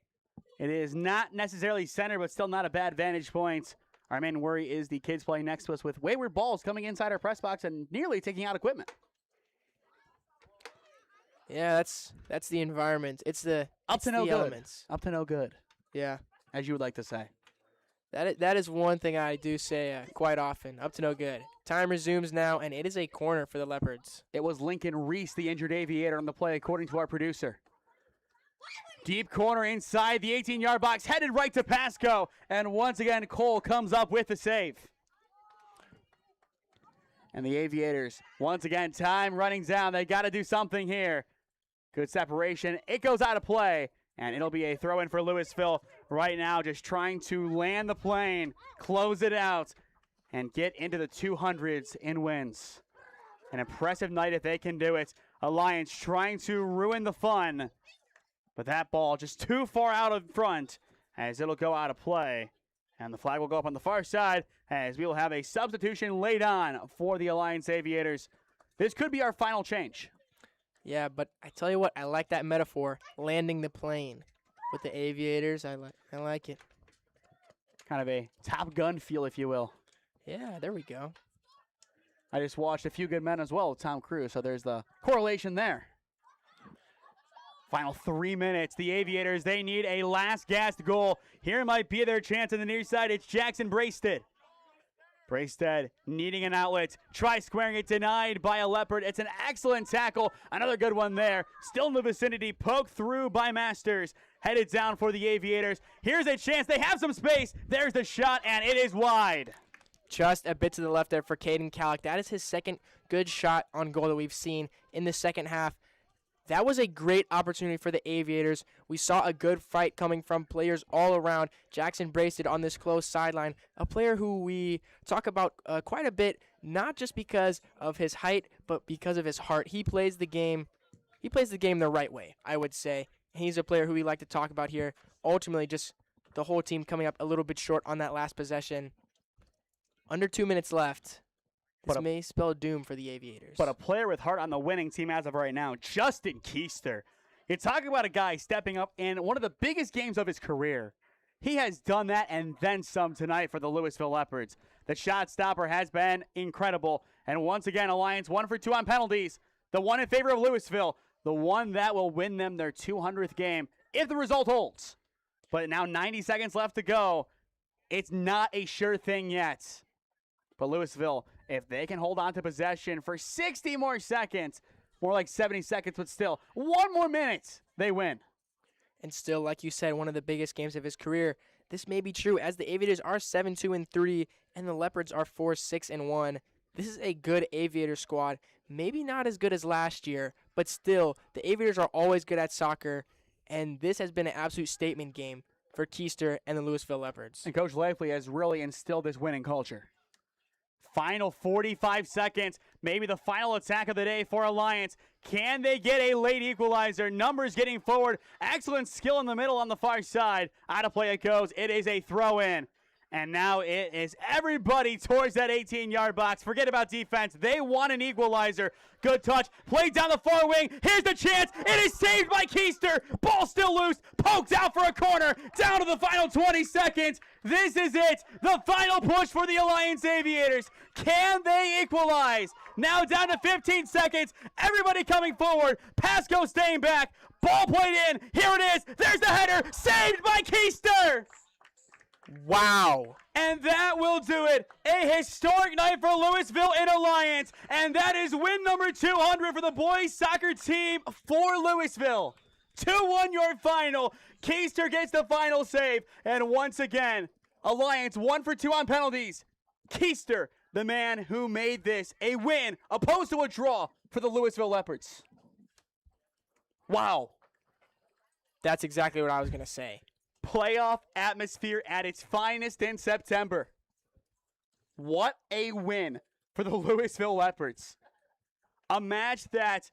it is not necessarily center, but still not a bad vantage point. Our main worry is the kids playing next to us with wayward balls coming inside our press box and nearly taking out equipment.
Yeah, that's the environment. It's the elements.
Up to no good,
Yeah,
as you would like to say.
that is one thing I do say quite often. Up to no good. Time resumes now, and it is a corner for the Leopards.
It was Lincoln Reese, the injured aviator, on the play, according to our producer. Deep corner inside the 18-yard box, headed right to Pasco. And once again, Cole comes up with the save. And the Aviators, once again, time running down. They got to do something here. Good separation. It goes out of play, and it'll be a throw-in for Lewisville right now, just trying to land the plane, close it out, and get into the 200s in wins. An impressive night if they can do it. Alliance trying to ruin the fun. But that ball just too far out in front as it'll go out of play. And the flag will go up on the far side as we will have a substitution laid on for the Alliance Aviators. This could be our final change.
Yeah, but I tell you what, I like that metaphor, landing the plane with the Aviators. I like it.
Kind of a Top Gun feel, if you will.
Yeah, there we go.
I just watched A Few Good Men as well with Tom Cruise, so there's the correlation there. Final 3 minutes. The Aviators, they need a last-gassed goal. Here might be their chance on the near side. It's Jackson Braisted. Braisted needing an outlet. Try squaring it, denied by a Leopard. It's an excellent tackle. Another good one there. Still in the vicinity. Poked through by Masters. Headed down for the Aviators. Here's a chance. They have some space. There's the shot, and it is wide.
Just a bit to the left there for Caden Calick. That is his second good shot on goal that we've seen in the second half. That was a great opportunity for the Aviators. We saw a good fight coming from players all around. Jackson Braisted on this close sideline, a player who we talk about quite a bit, not just because of his height, but because of his heart. He plays the game. He plays the game the right way, I would say. He's a player who we like to talk about here. Ultimately, just the whole team coming up a little bit short on that last possession. Under 2 minutes left. This may spell doom for the Aviators.
But a player with heart on the winning team as of right now, Justin Keister. You're talking about a guy stepping up in one of the biggest games of his career. He has done that and then some tonight for the Lewisville Leopards. The shot stopper has been incredible. And once again, Alliance 1 for 2 on penalties. The one in favor of Lewisville. The one that will win them their 200th game if the result holds. But now 90 seconds left to go. It's not a sure thing yet. But Lewisville, if they can hold on to possession for 60 more seconds, more like 70 seconds, but still, 1 more minute, they win.
And still, like you said, one of the biggest games of his career. This may be true as the Aviators are 7-2-3 and the Leopards are 4-6-1. This is a good Aviator squad. Maybe not as good as last year, but still, the Aviators are always good at soccer, and this has been an absolute statement game for Keister and the Lewisville Leopards.
And Coach Lively has really instilled this winning culture. Final 45 seconds, maybe the final attack of the day for Alliance. Can they get a late equalizer? Numbers getting forward. Excellent skill in the middle on the far side. Out of play it goes. It is a throw-in. And now it is everybody towards that 18-yard box. Forget about defense. They want an equalizer. Good touch. Played down the far wing. Here's the chance. It is saved by Keister. Ball still loose. Poked out for a corner. Down to the final 20 seconds. This is it. The final push for the Alliance Aviators. Can they equalize? Now down to 15 seconds. Everybody coming forward. Pasco staying back. Ball played in. Here it is. There's the header. Saved by Keister.
Wow.
And that will do it. A historic night for Lewisville in Alliance. And that is win number 200 for the boys soccer team for Lewisville. 2-1 your final. Keister gets the final save. And once again, Alliance 1 for 2 on penalties. Keister, the man who made this a win opposed to a draw for the Lewisville Leopards. Wow.
That's exactly what I was going to say.
Playoff atmosphere at its finest in September. What a win for the Louisville Leopards. A match that,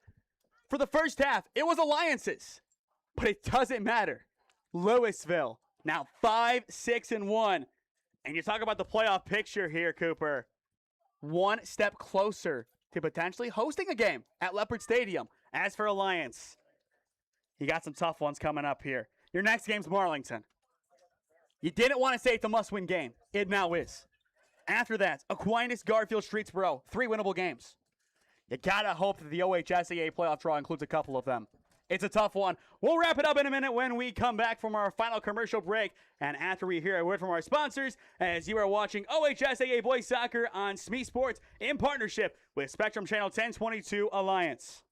for the first half, it was alliances. But it doesn't matter. Louisville, now 5-6-1. And you talk about the playoff picture here, Cooper. One step closer to potentially hosting a game at Leopard Stadium. As for Alliance, you got some tough ones coming up here. Your next game's Marlington. You didn't want to say it's a must-win game. It now is. After that, Aquinas, Garfield, Streetsboro, 3 winnable games. You gotta hope that the OHSAA playoff draw includes a couple of them. It's a tough one. We'll wrap it up in a minute when we come back from our final commercial break. And after we hear a word from our sponsors, as you are watching OHSAA Boys Soccer on SmeeSports in partnership with Spectrum Channel 1022 Alliance.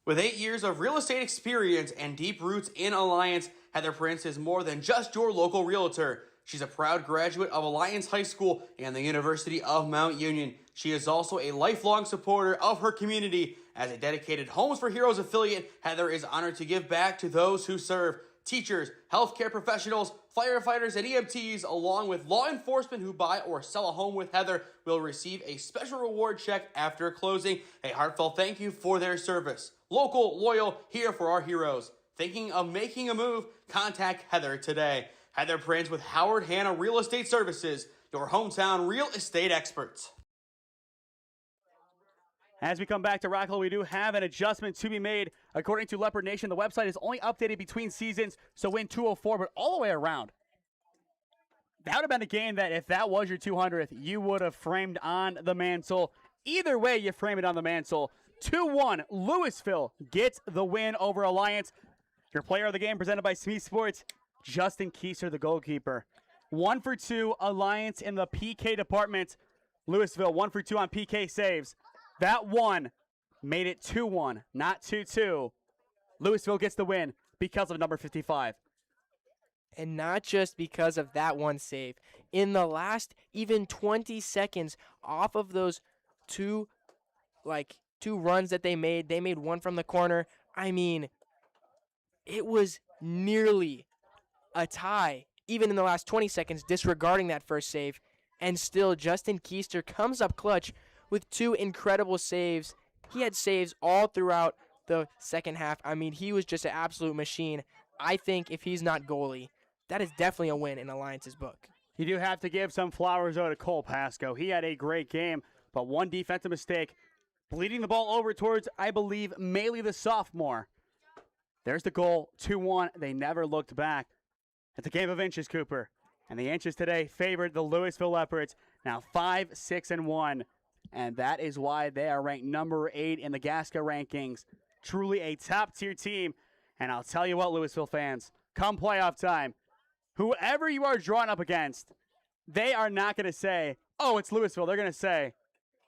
With 8 years of real estate experience and deep roots in Alliance, Heather Prince is more than just your local realtor. She's a proud graduate of Alliance High School and the University of Mount Union. She is also a lifelong supporter of her community. As a dedicated Homes for Heroes affiliate, Heather is honored to give back to those who serve. Teachers, healthcare professionals, firefighters, and EMTs, along with law enforcement who buy or sell a home with Heather, will receive a special reward check after closing. A heartfelt thank you for their service. Local, loyal, here for our heroes. Thinking of making a move? Contact Heather today. Heather Prince with Howard Hanna Real Estate Services, your hometown real estate experts.
As we come back to Rockhill, we do have an adjustment to be made. According to Leopard Nation, the website is only updated between seasons, so win 204, but all the way around. That would have been a game that if that was your 200th, you would have framed on the mantle. Either way, you frame it on the mantle. 2-1, Louisville gets the win over Alliance. Your player of the game presented by SmeeSports, Justin Kieser, the goalkeeper. 1 for 2, Alliance in the PK department. Louisville 1 for 2 on PK saves. That one made it 2-1, not 2-2. Louisville gets the win because of number 55.
And not just because of that one save. In the last even 20 seconds off of those two runs that they made one from the corner. I mean, it was nearly a tie, even in the last 20 seconds, disregarding that first save. And still, Justin Keister comes up clutch with 2 incredible saves. He had saves all throughout the second half. I mean, he was just an absolute machine. I think if he's not goalie, that is definitely a win in Alliance's book.
You do have to give some flowers, though, to Cole Pasco. He had a great game, but one defensive mistake, bleeding the ball over towards, I believe, Maley the sophomore. There's the goal, 2-1. They never looked back. It's a game of inches, Cooper. And the inches today favored the Louisville Leopards, now 5-6-1. And that is why they are ranked number 8 in the Gasca rankings. Truly a top-tier team. And I'll tell you what, Louisville fans, come playoff time, whoever you are drawn up against, they are not going to say, oh, it's Louisville. They're going to say,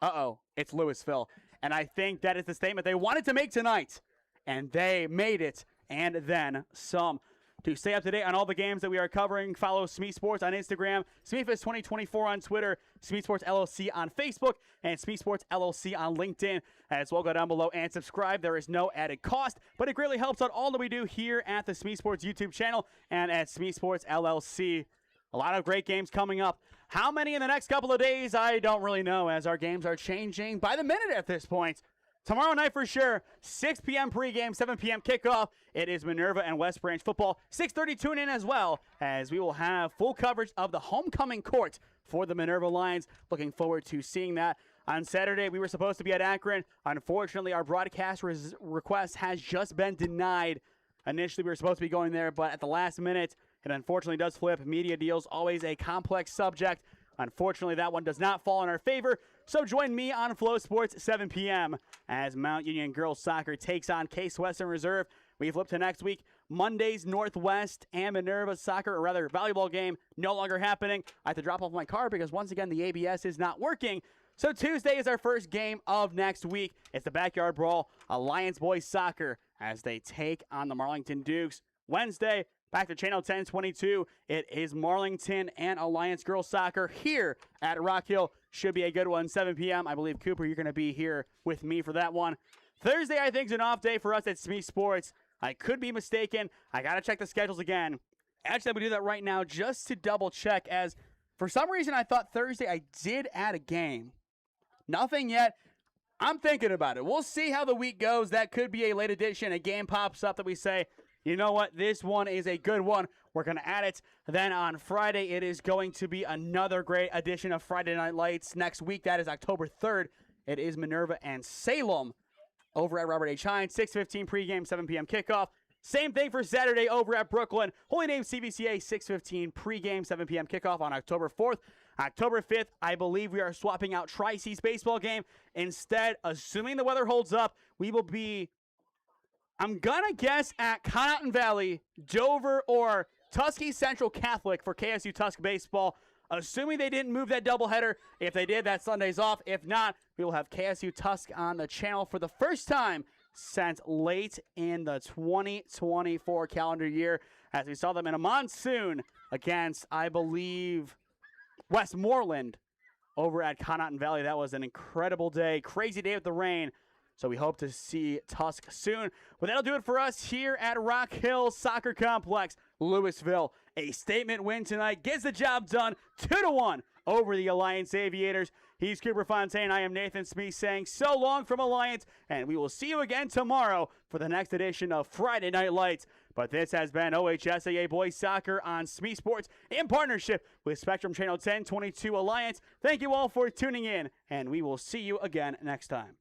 uh-oh, it's Louisville. And I think that is the statement they wanted to make tonight. And they made it, and then some. To stay up to date on all the games that we are covering, follow SmeeSports on Instagram, SmeeFest2024 on Twitter, SmeeSports LLC on Facebook, and SmeeSports LLC on LinkedIn. As well, go down below and subscribe. There is no added cost, but it greatly helps out all that we do here at the SmeeSports YouTube channel and at SmeeSports LLC. A lot of great games coming up. How many in the next couple of days? I don't really know, as our games are changing by the minute at this point. Tomorrow night for sure, 6 p.m. pregame, 7 p.m. kickoff. It is Minerva and West Branch football. 6:30 tune in as well, as we will have full coverage of the homecoming court for the Minerva Lions. Looking forward to seeing that. On Saturday, we were supposed to be at Akron. Unfortunately, our broadcast request has just been denied. Initially, we were supposed to be going there, but at the last minute, it unfortunately does flip. Media deals, always a complex subject. Unfortunately, that one does not fall in our favor. So join me on Flow Sports 7 p.m. as Mount Union Girls Soccer takes on Case Western Reserve. We flip to next week. Monday's Northwest and Minerva Soccer, or rather volleyball game, no longer happening. I have to drop off my car because once again the ABS is not working. So Tuesday is our first game of next week. It's the Backyard Brawl, Alliance Boys Soccer, as they take on the Marlington Dukes. Wednesday, back to Channel 1022. It is Marlington and Alliance Girls Soccer here at Rockhill. Should be a good one, 7 p.m. I believe, Cooper, you're going to be here with me for that one. Thursday, I think, is an off day for us at SmeeSports. I could be mistaken. I got to check the schedules again. Actually, I'm going to do that right now just to double check, as for some reason I thought Thursday I did add a game. Nothing yet. I'm thinking about it. We'll see how the week goes. That could be a late edition. A game pops up that we say, you know what, this one is a good one. We're going to add it. Then on Friday, it is going to be another great edition of Friday Night Lights. Next week, that is October 3rd. It is Minerva and Salem over at Robert H. Hines. 6:15 pregame, 7 p.m. kickoff. Same thing for Saturday over at Brooklyn. Holy Name CVCA, 6:15 pregame, 7 p.m. kickoff on October 4th. October 5th, I believe we are swapping out Tri-C's baseball game. Instead, assuming the weather holds up, we will be, I'm going to guess, at Connaughton Valley, Dover, or Tuskegee Central Catholic for KSU Tusk baseball. Assuming they didn't move that doubleheader. If they did, that Sunday's off. If not, we will have KSU Tusk on the channel for the first time since late in the 2024 calendar year, as we saw them in a monsoon against, I believe, Westmoreland over at Connaughton Valley. That was an incredible day, crazy day with the rain. So we hope to see Tusk soon. But that'll do it for us here at Rockhill Soccer Complex, Lewisville. A statement win tonight gets the job done, 2-1 over the Alliance Aviators. He's Cooper Fontaine. I am Nathan Smee saying so long from Alliance, and we will see you again tomorrow for the next edition of Friday Night Lights. But this has been OHSAA Boys Soccer on SmeeSports in partnership with Spectrum Channel 1022 Alliance. Thank you all for tuning in, and we will see you again next time.